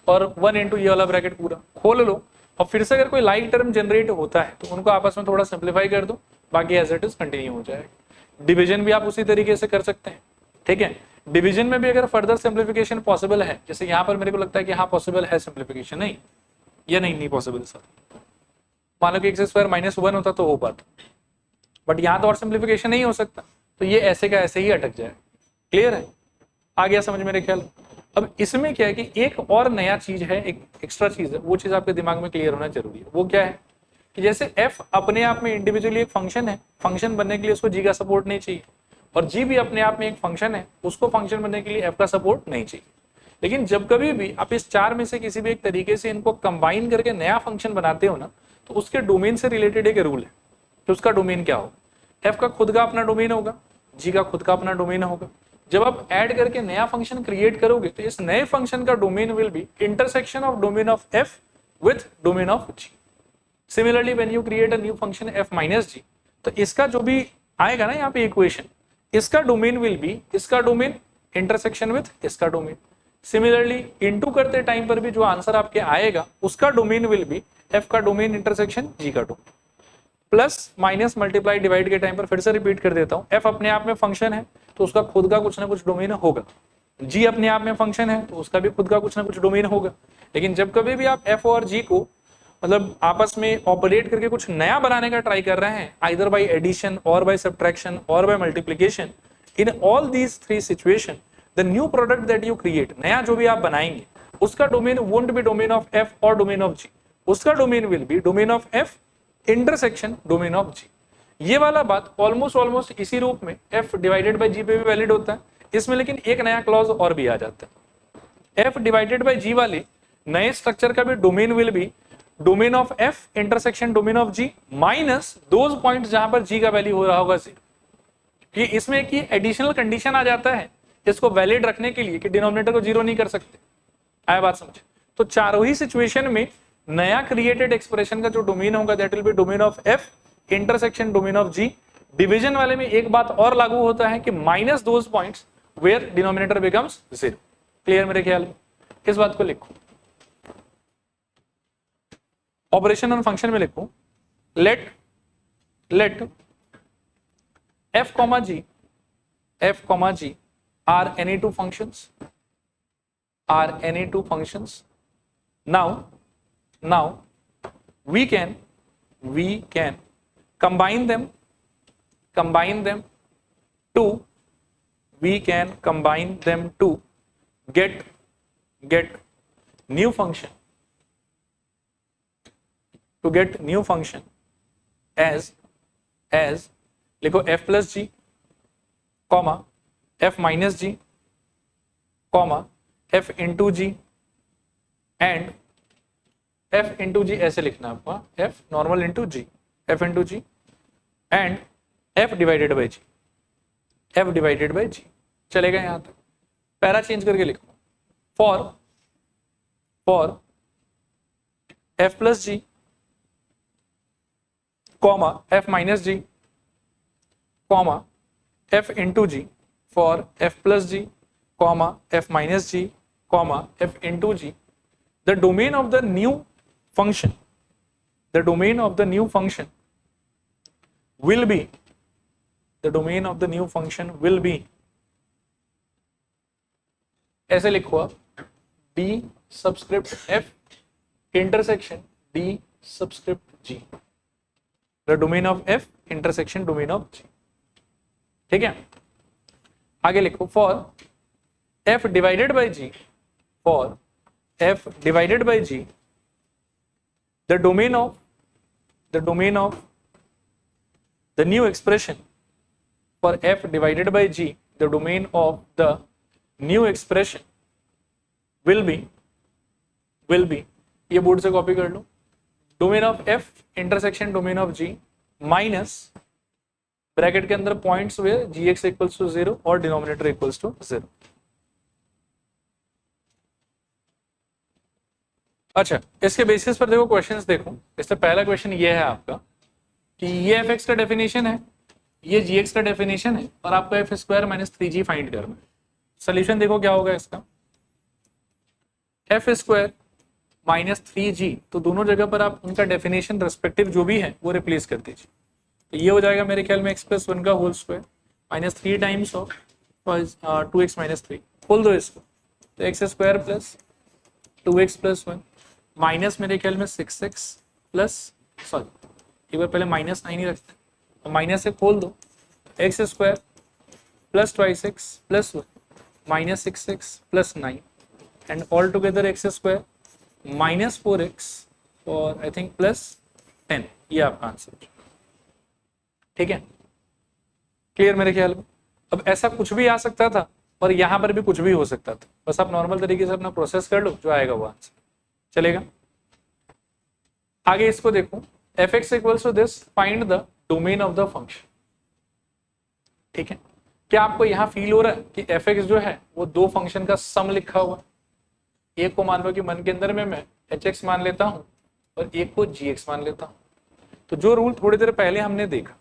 और 1 × ये वाला ब्रैकेट पूरा, खोल लो। और फिर से अगर कोई लाइक टर्म जनरेट होता है तो उनको आपस में थोड़ा सिंप्लीफाई कर दो, बाकी एज इट इज कंटिन्यू हो जाएगा। डिवीजन भी आप उसी तरीके से कर सकते हैं, ठीक है। डिवीजन में भी अगर फर्दर सिंप्लीफिकेशन पॉसिबल है, जैसे यहाँ पर मेरे को लगता है कि हाँ पॉसिबल है सिंप्लीफिकेशन, नहीं या नहीं पॉसिबल सर। मान लो कि x² - 1 होता तो हो पाता, बट यहाँ तो और सिंप्लीफिकेशन नहीं हो सकता, तो ये ऐसे का ऐसे ही अटक जाए। क्लियर है, आ गया समझ मेरे ख्याल। अब इसमें क्या है कि एक और नया चीज है, एक एक्स्ट्रा चीज है, वो चीज आपके दिमाग में क्लियर होना जरूरी है। वो क्या है कि जैसे f अपने आप में इंडिविजुअली एक फंक्शन है, फंक्शन बनने के लिए उसको g का सपोर्ट नहीं चाहिए, और g भी अपने आप में एक फंक्शन है, उसको फंक्शन बनने के लिए f का सपोर्ट नहीं चाहिए। लेकिन जब कभी भी आप इस चार में से किसी भी एक तरीके से इनको कंबाइन करके नया फंक्शन बनाते हो ना, तो उसके डोमेन से रिलेटेड एक रूल है कि उसका डोमेन क्या हो। f का खुद का अपना डोमेन होगा, g का खुद का अपना डोमेन होगा। जब आप ऐड करके नया फंक्शन क्रिएट करोगे तो इस नए फंक्शन का domain will B intersection of domain of f with domain of g। Similarly when you create a new function f minus g, तो इसका जो भी आएगा ना यहाँ पे इक्वेशन, इसका डोमेन विल बी इसका डोमेन इंटरसेक्शन विथ इसका डोमेन। सिमिलरली इनटू करते टाइम पर भी जो आंसर आपके आएगा उसका डोमेन विल बी f का डोमेन इंटरसेक्शन g का domain. Plus minus multiply divide के टाइम पर फिर से रिपीट कर देता हूं, f अपने आप में फंक्शन है तो उसका खुद का कुछ ना कुछ डोमेन होगा, g अपने आप में फंक्शन है तो उसका भी खुद का कुछ ना कुछ डोमेन होगा। लेकिन जब कभी भी आप f और g को मतलब आपस में ऑपरेट करके कुछ नया बनाने का ट्राई कर रहे हैं, आइदर बाय एडिशन और बाय सब्ट्रैक्शन और by multiplication, in all these three situation the new product that you create, नया जो भी आप बनाएंगे उसका domain won't be domain of f और डोमेन ऑफ g, उसका domain will be domain of f intersection domain of g। ये वाला बात ऑलमोस्ट इसी रूप में f डिवाइडेड बाय g पे भी वैलिड होता है इसमें, लेकिन एक नया क्लॉज और भी आ जाता है। f डिवाइडेड बाय g वाले नए स्ट्रक्चर का भी domain will be domain of f intersection domain of g minus those points जहां पर g का वैल्यू हो रहा होगा 0। कि इसमें एक एडिशनल कंडीशन आ जाता है इसको वैलिड रखने के लिए कि डिनोमिनेटर को 0 नहीं कर सकते। आया बात समझे? तो चारों ही सिचुएशन में नया क्रिएटेड एक्सप्रेशन का जो डोमेन होगा that will be domain of f intersection domain of g। Division वाले में एक बात और लागू होता है कि minus those points where denominator becomes 0। Clear मेरे ख्याल में? इस बात को लिखो, ऑपरेशन ऑन फंक्शन में लिखो, late f g are any two functions, now we can combine them to get new function, as लिखो f plus g, f minus g, f into g and f into g ऐसे लिखना आपको, f normal into g, f into g and f divided by g। चलेगा यहां तक? Para change करके लिखो, for f plus g, f minus g, f into g, for f plus g, f minus g, f into g, the domain of the new function will be ऐसे लिखो आप, d subscript f intersection d subscript g, the domain of f intersection domain of g। ठीक है, आगे लिखो, for f divided by g, the domain of the new expression, for f divided by g, the domain of the new expression will be ये board से copy कर लो, domain of f intersection domain of g minus bracket के अंदर points हुए gx equals to 0 और denominator equals to 0। अच्छा, इसके बेसिस पर देखो क्वेश्चंस देखो। इससे पहला क्वेश्चन ये है आपका कि ये fx का डेफिनेशन है, ये gx का डेफिनेशन है और आपको f square minus 3g find करना है। सोल्यूशन देखो क्या होगा इसका, f स्क्वायर माइनस 3g, तो दोनों जगह पर आप उनका डेफिनेशन रेस्पेक्टिव जो भी है वो रिप्लेस कर दीजिए। तो ये हो जाएगा मेरे ख्याल में x+1 का whole square minus 3 times of 2x minus 3, खोल दो इसको, तो x square plus 2x plus 1 minus मेरे ख्याल में 6x प्लस, सॉरी एक बार पहले माइनस 9 ही रखते हैं, तो माइनस से खोल दो, x square plus twice x plus minus 6x plus 9 and all together x square minus 4x और आई थिंक प्लस 10, ये आपका आंसर। ठीक है, क्लियर मेरे ख्याल में। अब ऐसा कुछ भी आ सकता था और यहां पर भी कुछ भी हो सकता था, बस आप नॉर्मल तरीके से अपना प्रोसेस कर लो, जो आएगा वो आंसर चलेगा। आगे इसको देखो, f x equals to this, find the domain of the function. ठीक है, क्या आपको यहां फील हो रहा है कि एफ एक्स जो है वो दो फंक्शन का सम लिखा हुआ, एक को मान लो कि मन के अंदर में मैं एच एक्स मान लेता हूं और एक को जी एक्स मान लेता हूं। तो जो रूल थोड़ी देर पहले हमने देखा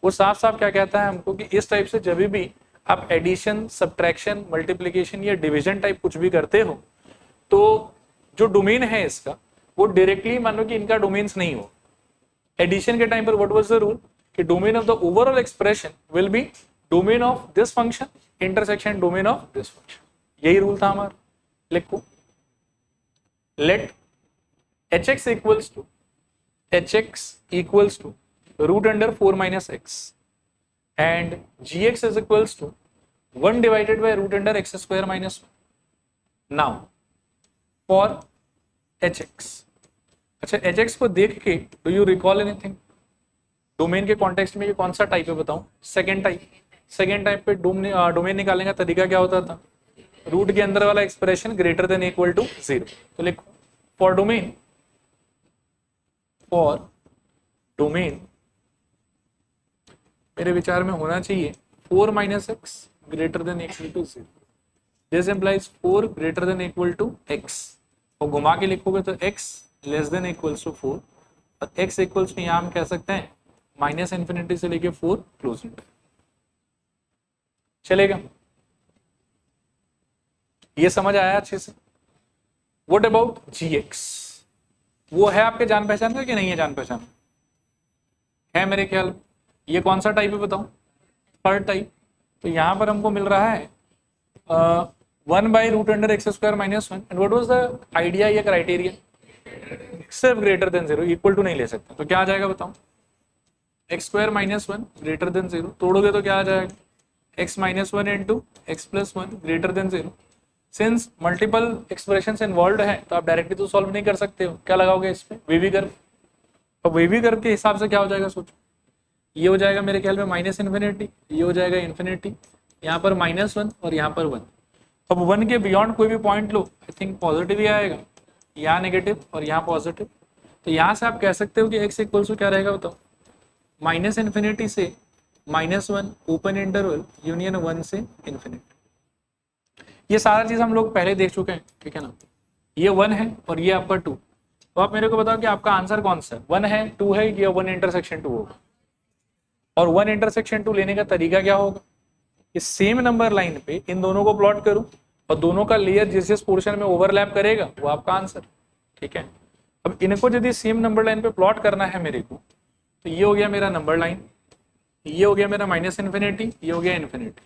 वो साफ साफ क्या कहता है हमको कि इस टाइप से जब भी आप एडिशन, सब्ट्रैक्शन, मल्टीप्लीकेशन या डिवीजन टाइप कुछ भी करते हो तो जो डोमेन है इसका वो डायरेक्टली मान लो कि इनका डोमेन्स नहीं हो। एडिशन के टाइम पर व्हाट वाज द रूल कि domain of the overall expression will be domain of this function intersection domain of this function, यही रूल था हमारा। लिखो, let h x equals to root under 4 minus x and g x is equals to 1 divided by root under x square minus 1। Now for h x, अच्छा h x को देख के do you recall anything? Domain के context में ये कौन सा type है बताऊं? सेकेंड टाइप पे डोमेन निकालने का तरीका क्या होता था? रूट के अंदर वाला expression greater than equal to 0। तो लिखो, फॉर डोमेन मेरे विचार में होना चाहिए 4 minus x greater than equal to 0। This implies 4 greater than equal to x, और घुमा के लिखोगे तो x less than equals to 4 और x इक्वल्स टू यहां हम कह सकते हैं माइनस इन्फिनिटी से लेके 4 क्लोज चलेगा। ये समझ आया अच्छे से? व्हाट अबाउट gx, वो है आपके जान पहचान का कि नहीं है? जान पहचान है मेरे ख्याल। ये कौन सा टाइप है बताओ? Third type. तो यहां पर हमको मिल रहा है 1 by root under x square minus 1 and what was the idea या क्राइटेरिया? सिर्फ ग्रेटर देन 0, इक्वल टू नहीं ले सकते। तो क्या आ जाएगा बताओ? X square minus 1 greater than 0, तोड़ोगे तो क्या आ जाएगा? X minus 1 into x plus 1 greater than 0। Since multiple expressions involve है तो आप डायरेक्टली तो सॉल्व नहीं कर सकते हो, क्या लगाओगे इस पे? Wavy curve. अब वेवी कर्व के हिसाब से क्या हो जाएगा सोचो, ये हो जाएगा मेरे ख्याल में माइनस इन्फिनिटी, ये हो जाएगा इन्फिनिटी, यहाँ पर -1 और यहाँ पर 1। अब 1 के बियॉन्ड कोई भी पॉइंट लो, आई थिंक पॉजिटिव ही आएगा, यहाँ नेगेटिव और यहाँ पॉजिटिव। तो यहाँ से आप कह सकते हो कि x इक्वल्स टू क्या रहेगा बताओ? माइनस इन्फिनिटी से -1 ओपन इंटरवल यूनियन 1 से इन्फिनिटी। ये सारा चीज हम लोग पहले देख चुके हैं, ठीक है ना? ये 1 है और ये आपका 2। तो आप मेरे को बताओ कि आपका आंसर कौन सा है? 1 है, 2 है या 1 इंटरसेक्शन 2 होगा? और 1 इंटरसेक्शन 2 लेने का तरीका क्या होगा? इस सेम नंबर लाइन पे इन दोनों को प्लॉट करूं और दोनों का लेयर जिस जिस पोर्शन में ओवरलैप करेगा वो आपका आंसर, ठीक है? अब इनको यदि सेम नंबर लाइन पे प्लॉट करना है मेरे को, तो ये हो गया मेरा नंबर लाइन, ये हो गया मेरा माइनस इन्फिनिटी, ये हो गया इन्फिनिटी।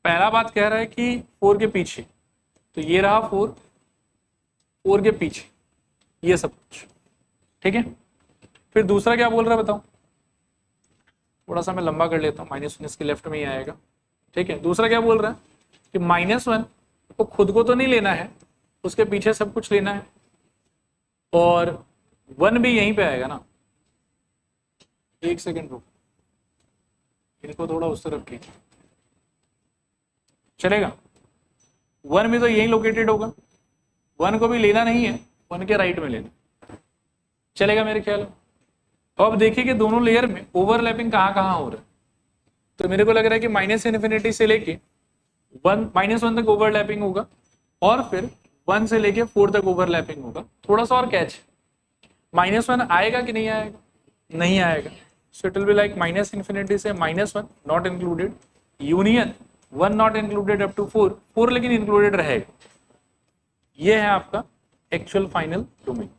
पहला बात कह रहा है कि 4 के पीछे, तो ये रहा 4 के पीछे ये सब कुछ, ठीक है? फिर दूसरा क्या बोल रहा है बताओ? थोड़ा सा मैं लंबा कर लेता हूँ, -1 इसके लेफ्ट में ही आएगा, ठीक है? दूसरा क्या बोल रहा है कि -1 को खुद को तो नहीं लेना है, उसके पीछे सब कुछ लेना है, और 1 भी यहीं पे आएगा ना। एक सेकेंड रुक, इनको थोड़ा उस तरफ खींच, चलेगा? 1 भी तो यहीं लोकेटेड होगा, 1 को भी लेना नहीं है, 1 के राइट में लेना, चलेगा मेरे ख्याल में? अब देखिए कि दोनों लेयर में ओवरलैपिंग कहाँ कहाँ हो रहा है। तो मेरे को लग रहा है कि माइनस इन्फिनिटी से लेके -1 तक ओवरलैपिंग होगा और फिर 1 से लेके 4 तक ओवरलैपिंग होगा। थोड़ा सा और कैच, -1 आएगा कि नहीं आएगा? नहीं आएगा। So it will be like minus infinity से -1 not included, union 1 not included up to 4 लेकिन इंक्लूडेड रहेगा। ये है आपका एक्चुअल फाइनल डोमेन।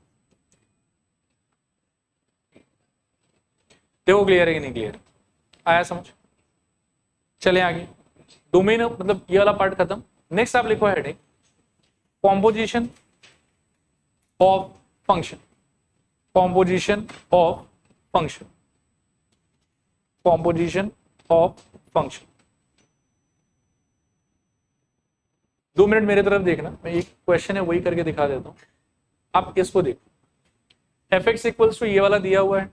देखो क्लियर है कि नहीं क्लियर? आया समझ? चले आगे। डोमेन मतलब ये वाला पार्ट खत्म। नेक्स्ट आप लिखो heading composition of function. Composition of function. Composition of function. 2 minute मेरे तरफ देखना, मैं एक क्वेश्चन है वही करके दिखा देता हूं। आप इसको देखो, एफ एक्स इक्वल्स टू ये वाला दिया हुआ है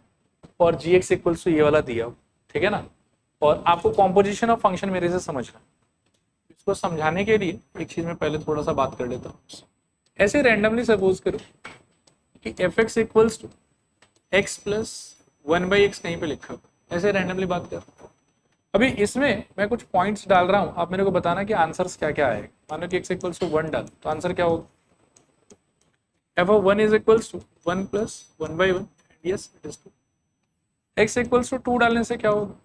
और जी एक्स इक्वल्स टू ये वाला दिया हुआ, ठीक है ना। और आपको कॉम्पोजिशन ऑफ फंक्शन मेरे से समझना है। इसको समझाने के लिए एक चीज में पहले थोड़ा सा बात कर लेता हूँ। ऐसे रैंडमली सपोज करो कि f x equals to x plus 1/x कहीं पे लिखा हुआ, ऐसे रैंडमली बात कर। अभी इसमें मैं कुछ पॉइंट्स डाल रहा हूं, आप मेरे को बताना कि आंसर्स क्या क्या आएगा। मान लो कि x इक्वल्स टू 1 डाल, तो आंसर क्या होगा? F of 1 is equals to 1 plus 1/1, yes it is 2। x equals to 2 डालने से क्या होगा?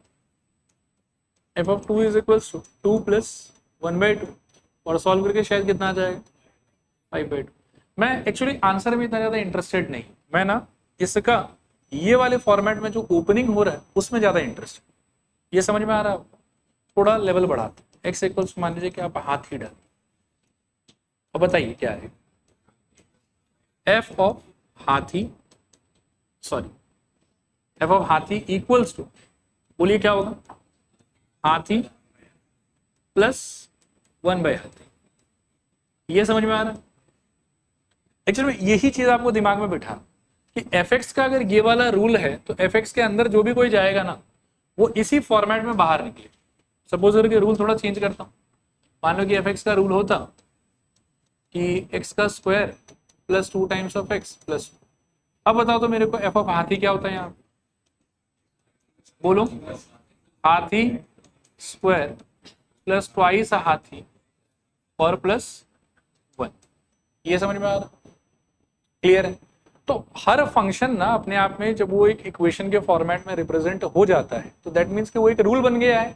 F of 2 is equals to 2 plus 1/2, और सॉल्व करके शायद कितना आ जाएगा? 5/2। मैं एक्चुअली आंसर में इतना ज्यादा इंटरेस्टेड नहीं, मैं ना इसका ये वाले फॉर्मेट में जो ओपनिंग हो रहा है उसमें ज्यादा इंटरेस्ट। ये समझ में आ रहा है? थोड़ा लेवल बढ़ाते, एक्स इक्वल्स मान लीजिए कि आप हाथ ही डाल, अब बताइए क्या है? एफ ऑफ हाथी, सॉरी एफ ऑफ हाथी इक्वल्स टू, बोलिए क्या होगा? हाथी प्लस 1/हाथी। ये समझ में आ रहा है? एक्चुअली यही चीज आपको दिमाग में बिठा कि एफ एक्स का अगर ये वाला रूल है तो एफ एक्स के अंदर जो भी कोई जाएगा ना वो इसी फॉर्मेट में बाहर निकले। सपोज करके रूल थोड़ा चेंज करता हूं, मान लो कि एफ एक्स का रूल होता कि एक्स का square plus 2 times of x plus. अब बताओ तो मेरे को एफ ऑफ हाथी क्या होता है यहाँ? बोलो, हाथी स्क्वायर प्लस ट्वाइस हाथी और प्लस 1। ये समझ में आ रहा? क्लियर है? तो हर फंक्शन ना अपने आप में जब वो एक इक्वेशन के फॉर्मेट में रिप्रेजेंट हो जाता है तो दैट मीन्स कि वो एक रूल बन गया है,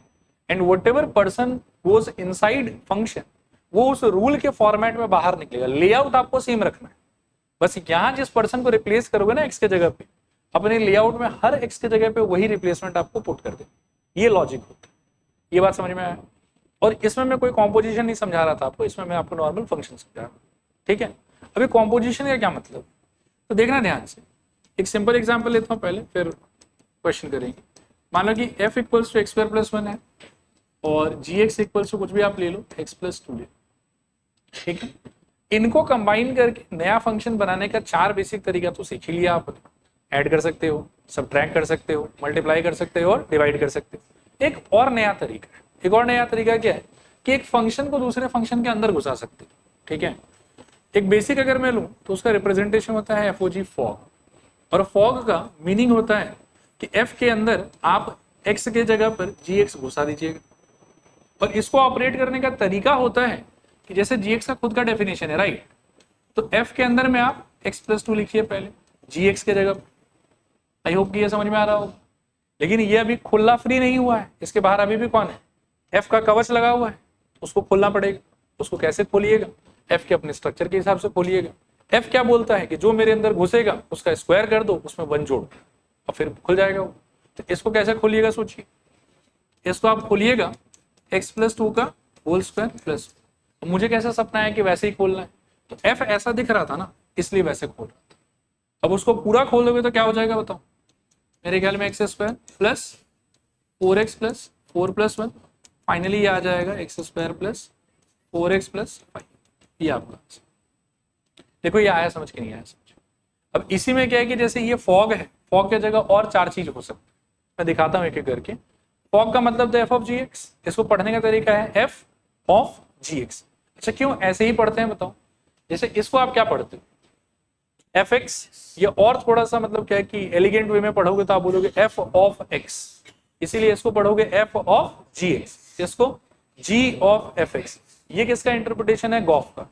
and whatever person goes inside function वो उस रूल के फॉर्मेट में बाहर निकलेगा। लेआउट आपको सेम रखना है, बस यहां जिस पर्सन को रिप्लेस करोगे ना एक्स के जगह पे, अपने लेआउट में हर एक्स के जगह पे वही रिप्लेसमेंट आपको पुट कर दे। ये लॉजिक होता है। ये बात समझ में आया? और इसमें मैं कोई कॉम्पोजिशन नहीं समझा रहा था आपको, इसमें मैं आपको नॉर्मल फंक्शन समझा रहा हूं, ठीक है। अभी कॉम्पोजिशन का क्या मतलब, तो देखना ध्यान से। एक सिंपल एग्जांपल लेता हूं पहले, फिर क्वेश्चन करेंगे। मान लो कि f equals to x square plus 1 है और जी एक्स इक्वल्स टू कुछ भी आप ले लो x प्लस 2 ले, ठीक है। इनको कंबाइन करके नया फंक्शन बनाने का 4 बेसिक तरीका तो सीख ही लिया आप। ऐड कर सकते हो, सब्ट्रैक्ट कर सकते हो, मल्टीप्लाई कर सकते हो और डिवाइड कर सकते हो। एक और नया तरीका है, एक और नया तरीका क्या है कि एक फंक्शन को दूसरे फंक्शन के अंदर घुसा सकते हो, ठीक है। एक बेसिक अगर मैं लूं तो उसका रिप्रेजेंटेशन होता है एफओजी फॉग, और फॉग का मीनिंग होता है कि एफ के अंदर आप एक्स के जगह पर जी एक्स घुसा दीजिएगा। और इसको ऑपरेट करने का तरीका होता है कि जैसे जी एक्स का खुद का डेफिनेशन है, राइट, तो एफ के अंदर में आप एक्स प्लस 2 लिखिए पहले जी एक्स के जगह पर। आई होप कि ये समझ में आ रहा होगा। लेकिन ये अभी खुला फ्री नहीं हुआ है, इसके बाहर अभी भी कौन है? एफ का कवच लगा हुआ है, उसको खोलना पड़ेगा। उसको कैसे खोलिएगा? एफ के अपने स्ट्रक्चर के हिसाब से खोलिएगा। एफ क्या बोलता है कि जो मेरे अंदर घुसेगा उसका स्क्वायर कर दो, उसमें 1 जोड़ और फिर खुल जाएगा वो। तो इसको कैसे खोलिएगा सोचिए। इसको आप खोलिएगा एक्स प्लस 2 का होल स्क्वायर प्लस। मुझे कैसा सपना है कि वैसे ही खोलना है, तो एफ ऐसा दिख रहा था ना इसलिए वैसे खोल रहा था। अब उसको पूरा खोल दोगे तो क्या हो जाएगा बताओ? मेरे ख्याल में x square plus 4x plus 4 plus 1, finally ये आ जाएगा x square plus 4x plus 5। ये आपका देखो, ये आया समझ के नहीं आया समझ। अब इसी में क्या है कि जैसे ये फॉग है, फॉग की जगह और 4 चीज हो सकती है, मैं दिखाता हूं एक एक करके। फॉग का मतलब तो एफ ऑफ जी एक्स, इसको पढ़ने का तरीका है एफ ऑफ जी एक्स। अच्छा क्यों ऐसे ही पढ़ते हैं बताओ? जैसे इसको आप क्या पढ़ते हो? एफ एक्स, ये और थोड़ा सा मतलब क्या है कि एलिगेंट वे में पढ़ोगे तो आप बोलोगे एफ ऑफ एक्स, इसीलिए इसको पढ़ोगे एफ ऑफ जी एक्स, इसको जी ऑफ एफ एक्स। ये किसका इंटरप्रिटेशन है? गॉफ का।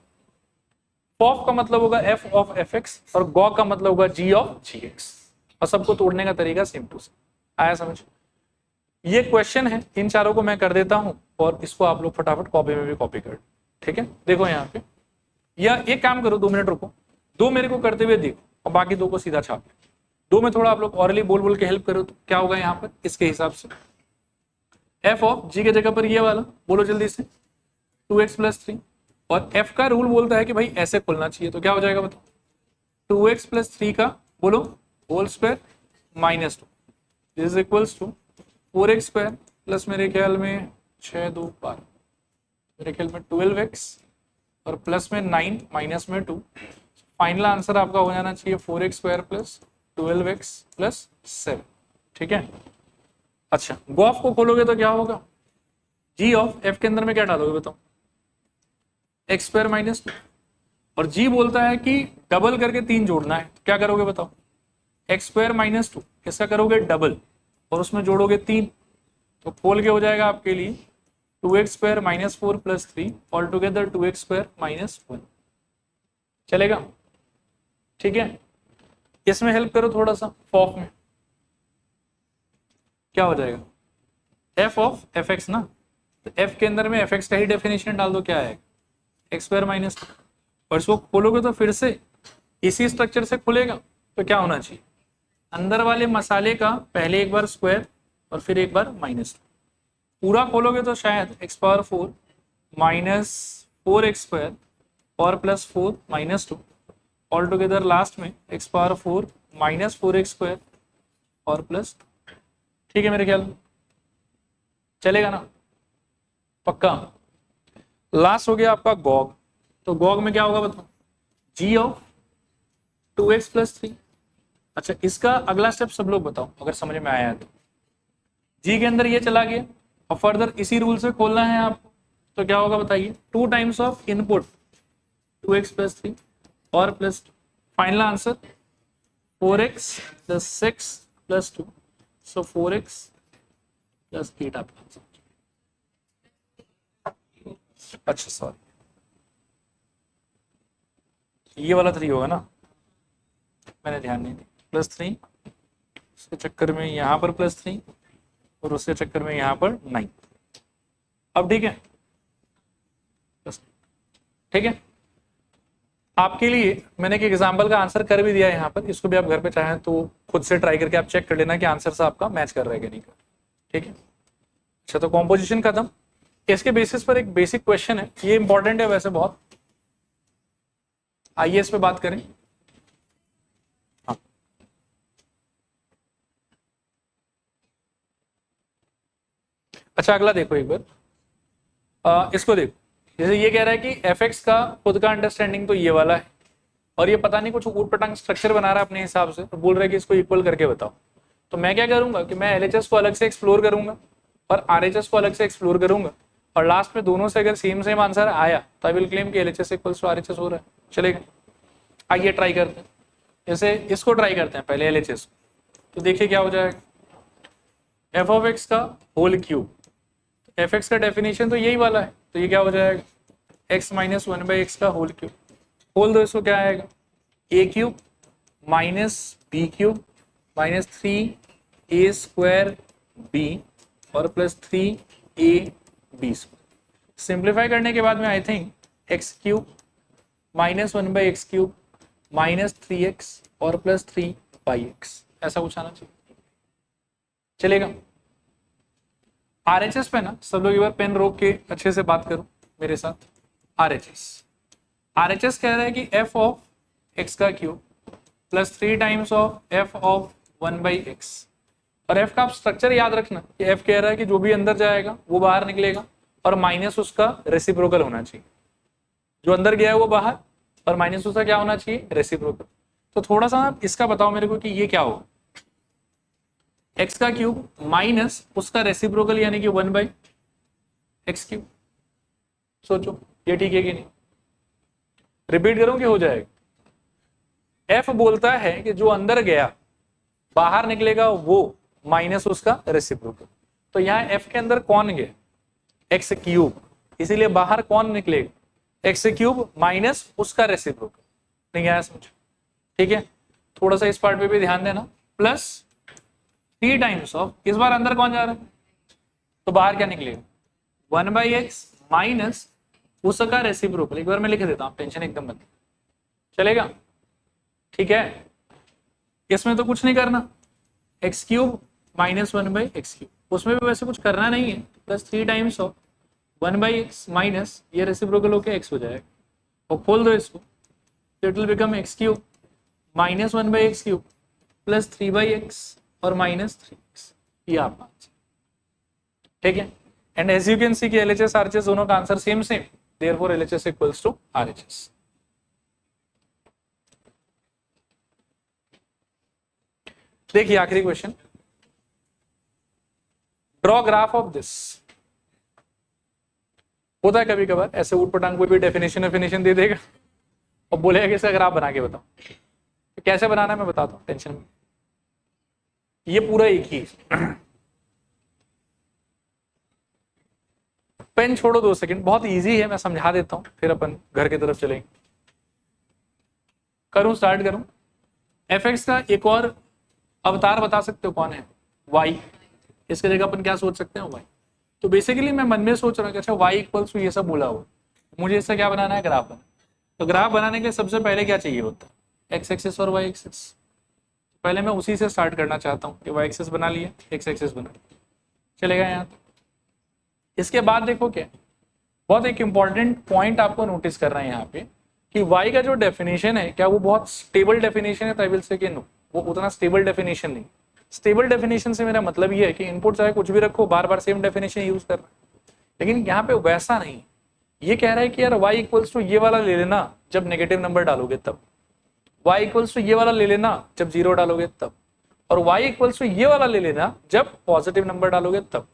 फॉफ का मतलब होगा एफ ऑफ एफ एक्स और गॉ का मतलब होगा जी ऑफ जी एक्स, और सबको तोड़ने का तरीका सेम टू सेम। आया समझ? ये क्वेश्चन है, इन चारों को मैं कर देता हूं और इसको आप लोग फटाफट कॉपी में भी कॉपी कर, ठीक है। देखो यहाँ पे, या एक काम करो 2 मिनट रुको, 2 मेरे को करते हुए देखो और बाकी 2 को सीधा छाप लो। 2 में थोड़ा आप लोग ऑरली बोल बोल के हेल्प करो तो क्या होगा यहाँ पर इसके हिसाब से। एफ ऑफ जी के जगह पर ये वाला बोलो जल्दी से 2x प्लस 3, और f का रूल बोलता है कि भाई ऐसे खुलना चाहिए, तो क्या हो जाएगा बताओ? 2x प्लस 3 का बोलो whole square minus 2 is equals to 4x² plus मेरे ख्याल में 6 2 12, मेरे ख्याल में 12x और प्लस में 9 माइनस में 2। फाइनल आंसर आपका हो जाना चाहिए 4x² प्लस 12x प्लस 7। ठीक है। अच्छा, गॉफ को खोलोगे तो क्या होगा, g ऑफ f के अंदर में क्या डालोगे बताओ, x² माइनस 2, और g बोलता है कि डबल करके 3 जोड़ना है, तो क्या करोगे बताओ, x² माइनस 2 इसका करोगे डबल और उसमें जोड़ोगे 3, तो खोल के हो जाएगा आपके लिए 2x² minus 4 plus 3 all together 2x² minus 1। चलेगा। ठीक है। इसमें हेल्प करो थोड़ा सा, फॉफ में क्या हो जाएगा, f ऑफ fx ना, तो f के अंदर में fx का ही डेफिनेशन डाल दो, क्या है x² माइनस 2, और इसको खोलोगे तो फिर से इसी स्ट्रक्चर से खुलेगा, तो क्या होना चाहिए, अंदर वाले मसाले का पहले एक बार स्क्वायर और फिर एक बार माइनस 2, पूरा खोलोगे तो शायद x⁴ माइनस 4x² और plus 4 minus 2 all together last में x⁴ माइनस 4x² और प्लस 2। ठीक है मेरे ख्याल में चलेगा ना, पक्का। लास्ट हो गया आपका गॉग, तो गॉग में क्या होगा बताओ, g ऑफ 2x प्लस 3। अच्छा, इसका अगला स्टेप सब लोग बताओ अगर समझ में आया है तो, g के अंदर ये चला गया और फर्दर इसी रूल से खोलना है आपको, तो क्या होगा बताइए, 2 times of input 2x plus 3 और plus 2, final answer 4x plus 6 plus 2, सो 4x प्लस 8 आपका आंसर। अच्छा सॉरी, ये वाला 3 होगा ना, मैंने ध्यान नहीं दिया, प्लस 3, उसके चक्कर में यहाँ पर प्लस 3 और उसके चक्कर में यहाँ पर 9। अब ठीक है, ठीक है। आपके लिए मैंने एक एग्जाम्पल का आंसर कर भी दिया है यहाँ पर, इसको भी आप घर पे चाहें तो खुद से ट्राई करके आप चेक कर लेना कि आंसर से आपका मैच कर रहा है कि नहीं कर। ठीक है। अच्छा, तो कॉम्पोजिशन खत्म। इसके बेसिस पर एक बेसिक क्वेश्चन है, ये इंपॉर्टेंट है वैसे बहुत, आइए इस पे बात करें। हाँ, अच्छा अगला देखो एक बार, इसको देखो, जैसे ये कह रहा है कि fx का खुद का अंडरस्टैंडिंग तो ये वाला है, और ये पता नहीं कुछ ऊटपटांग स्ट्रक्चर बना रहा है अपने हिसाब से, तो बोल रहा है कि इसको इक्वल करके बताओ। तो मैं क्या करूंगा कि मैं LHS को अलग से एक्सप्लोर करूंगा और RHS को अलग से एक्सप्लोर करूंगा, और लास्ट में दोनों से अगर सेम आंसर आया तो आई विल क्लेम कि LHS इक्वल्स टू RHS हो रहा है। चलेगा, आइए ट्राई करते हैं। जैसे इसको ट्राई करते हैं पहले LHS, तो देखिए क्या हो जाएगा, f ऑफ x का होल क्यूब, fx का डेफिनेशन तो यही वाला है, तो ये क्या हो जाएगा, x माइनस 1/x का होल क्यूब, होल दो इसको क्या आएगा, a cube minus b cube minus 3a² b और प्लस 3ab। सिंप्लीफाई करने के बाद में I think x cube minus 1/x cube minus 3x और प्लस 3/x, ऐसा कुछ आना चाहिए। चलेगा। RHS पे ना सब लोग एक बार पेन रोक के अच्छे से बात करो मेरे साथ। RHS कह रहा है कि f ऑफ x का cube plus 3 times of f of 1/x, और f का आप स्ट्रक्चर याद रखना कि f कह रहा है कि जो भी अंदर जाएगा वो बाहर निकलेगा, और माइनस उसका रेसिप्रोकल होना चाहिए, जो अंदर गया है वो बाहर और माइनस उसका क्या होना चाहिए, रेसिप्रोकल। तो थोड़ा सा आप इसका बताओ मेरे को कि ये क्या होगा, x का क्यूब माइनस उसका रेसिप्रोकल यानी कि 1/x क्यूब। सोचो ये ठीक है कि नहीं, रिपीट करूं कि हो जाएगा। f बोलता है कि जो अंदर गया बाहर निकलेगा वो माइनस उसका रेसिप्रोकल, तो यहाँ f के अंदर कौन गया, x क्यूब, इसीलिए बाहर कौन निकलेगा, x क्यूब माइनस उसका रेसिप्रोकल। नहीं आया समझ, ठीक है। थोड़ा सा इस पार्ट पे भी ध्यान देना, प्लस 3 टाइम्स ऑफ, इस बार अंदर कौन जा रहा है तो बाहर क्या निकलेगा, 1/x माइनस उसका रेसिप्रोकल। एक बार मैं लिख देता हूँ, टेंशन एकदम मत, चलेगा, ठीक है। इसमें तो कुछ नहीं करना, x cube minus 1/x cube, उसमें भी वैसे कुछ करना नहीं है, plus 3 times of 1/x minus ये रेसिप्रोकल होके x हो जाएगा, और खोल दो इसको, it will become x cube minus 1/x cube plus 3/x और माइनस 3x, ये आपका आंसर। ठीक है। And as you can see कि LHS RHS दोनों का answer same same, therefore LHS equals to RHS। देखिए आखिरी question, draw graph of this. होता है कभी कभार ऐसे ऊट पटांग कोई भी डेफिनेशन दे देगा और बोलेगा कि इसका ग्राफ बना के बताओ, तो कैसे बनाना है मैं बताता हूँ, टेंशन में। ये पूरा एक ही पेन छोड़ो 2 सेकंड, बहुत इजी है, मैं समझा देता हूं, फिर अपन घर की तरफ चलेंगे। करूं स्टार्ट करूं। fx का एक और अवतार बता सकते हो कौन है, y। इसके जगह अपन क्या सोच सकते हैं, y। तो बेसिकली मैं मन में सोच रहा हूँ कि अच्छा y इक्वल्स टू ये सब बोला हुआ, मुझे इससे क्या बनाना है, ग्राफ बनाना। तो ग्राफ बनाने के लिए सबसे पहले क्या चाहिए होता है, x एक्सिस और y एक्सिस। पहले मैं उसी से स्टार्ट करना चाहता हूँ कि y एक्सिस बना लिया, x एक्सिस बना लिया, चलेगा यहाँ तक। इसके बाद देखो क्या, बहुत एक इंपॉर्टेंट पॉइंट आपको नोटिस करना है यहाँ पे कि y का जो डेफिनेशन है, क्या वो बहुत स्टेबल डेफिनेशन है, तो आई विल से कि नो, वो उतना स्टेबल डेफिनेशन नहीं। स्टेबल डेफिनेशन से मेरा मतलब ये है कि इनपुट चाहे कुछ भी रखो, बार बार सेम डेफिनेशन यूज करना, लेकिन यहाँ पे वैसा नहीं। ये कह रहा है कि यार y इक्वल्स टू ये वाला ले लेना जब नेगेटिव नंबर डालोगे तब, y इक्वल्स टू ये वाला ले लेना जब 0 डालोगे तब, और y इक्वल्स टू ये वाला ले लेना जब पॉजिटिव नंबर डालोगे तब।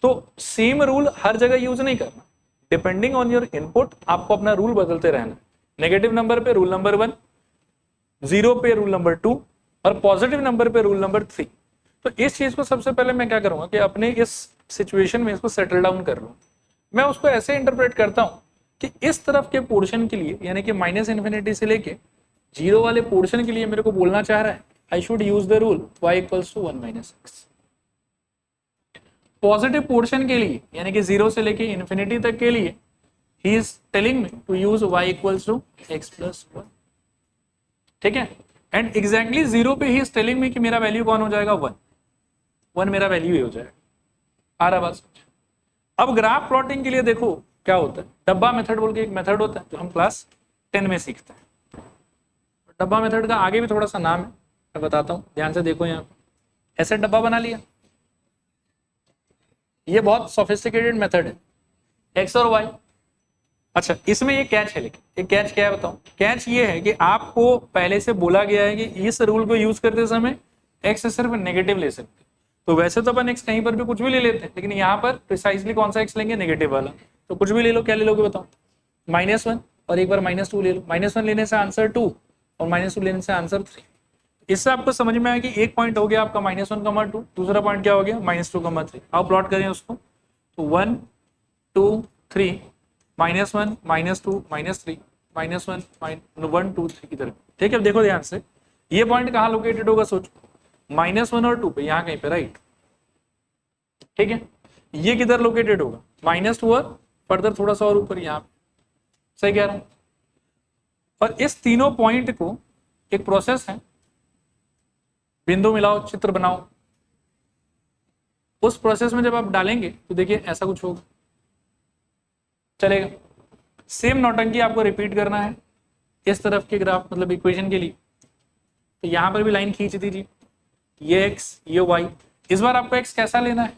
तो सेम रूल हर जगह यूज नहीं करना, डिपेंडिंग ऑन योर इनपुट आपको अपना रूल बदलते रहना। नेगेटिव नंबर पे रूल नंबर 1, 0 पे रूल नंबर 2 और पॉजिटिव नंबर पे रूल नंबर 3। तो इस चीज को सबसे पहले मैं क्या करूंगा कि अपने इस सिचुएशन में इसको सेटल डाउन कर लूं। मैं उसको ऐसे इंटरप्रेट करता हूं कि इस तरफ के पोर्शन के लिए, यानी कि -∞ से लेके 0 वाले पोर्शन के लिए मेरे को बोलना चाह रहा है I should use the rule y equals to 1 - x। Positive portion के लिए यानी कि 0 से लेके इन्फिनिटी तक के लिए he is telling me to use y equals to x plus 1। ठीक है, एंड एग्जैक्टली 0 पे ही इज टेलिंग मी कि मेरा वैल्यू कौन हो जाएगा, 1 मेरा वैल्यू ही हो जाएगा। आ रहा बात। अब ग्राफ प्लॉटिंग के लिए देखो क्या होता है, डब्बा मेथड बोल के एक मेथड होता है जो हम क्लास 10 में सीखते हैं। डब्बा मेथड का आगे भी थोड़ा सा नाम है, मैं बताता हूँ, ध्यान से देखो। यहाँ पे ऐसे डब्बा बना लिया, ये बहुत सोफिस्टिकेटेड मेथड है, एक्स और वाई। अच्छा, इसमें ये कैच है, लेकिन ये कैच क्या है बताओ। कैच ये है कि आपको पहले से बोला गया है कि इस रूल को यूज करते समय एक्स सिर्फ नेगेटिव ले सकते। तो वैसे तो अपन एक्स कहीं पर भी कुछ भी ले लेते हैं, लेकिन यहाँ पर प्रिसाइसली कौन सा एक्स लेंगे, नेगेटिव वाला। तो कुछ भी ले लो, क्या ले लोगे बताओ, -1 और एक बार -2 ले लो। -1 लेने से आंसर 2 और -2 लेने से आंसर 3। इससे आपको समझ में आया कि एक पॉइंट हो गया आपका -1, 2, दूसरा पॉइंट क्या हो गया -2, 3। आओ प्लॉट करें उसको, तो 1 2 3 -1 -2 -3 -1 1 2 3 की तरफ। ठीक है, अब देखो ध्यान से, ये पॉइंट कहाँ लोकेटेड होगा, सोचो, -1 और 2 पे, यहाँ कहीं पे, राइट। ठीक है, ये किधर लोकेटेड होगा, -2 और फर्दर थोड़ा सा और ऊपर, यहाँ पे। सही कह रहा हूं। और इस तीनों पॉइंट को एक प्रोसेस है, बिंदु मिलाओ चित्र बनाओ। उस प्रोसेस में जब आप डालेंगे तो देखिए ऐसा कुछ होगा, चलेगा। सेम नौटंकी आपको रिपीट करना है इस तरफ के ग्राफ, मतलब इक्वेशन के लिए। तो यहां पर भी लाइन खींच दीजिए, ये x ये y। इस बार आपको x कैसा लेना है,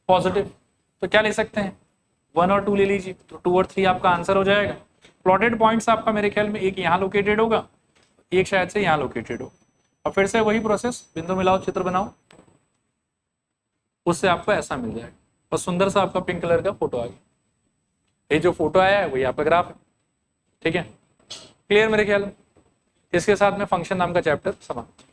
पॉजिटिव। तो क्या ले सकते हैं, 1 और 2 ले लीजिए, तो 2 और 3 आपका आंसर हो जाएगा। प्लॉटेड पॉइंट्स आपका मेरे ख्याल में एक यहाँ लोकेटेड होगा, एक शायद से यहाँ लोकेटेड हो। और फिर से वही प्रोसेस, बिंदु मिलाओ चित्र बनाओ, उससे आपको ऐसा मिल जाएगा। और सुंदर सा आपका पिंक कलर का फोटो आ गया। ये जो फोटो आया है वही आपका ग्राफ है। ठीक है, क्लियर मेरे ख्याल में। इसके साथ में फंक्शन नाम का चैप्टर समाप्त।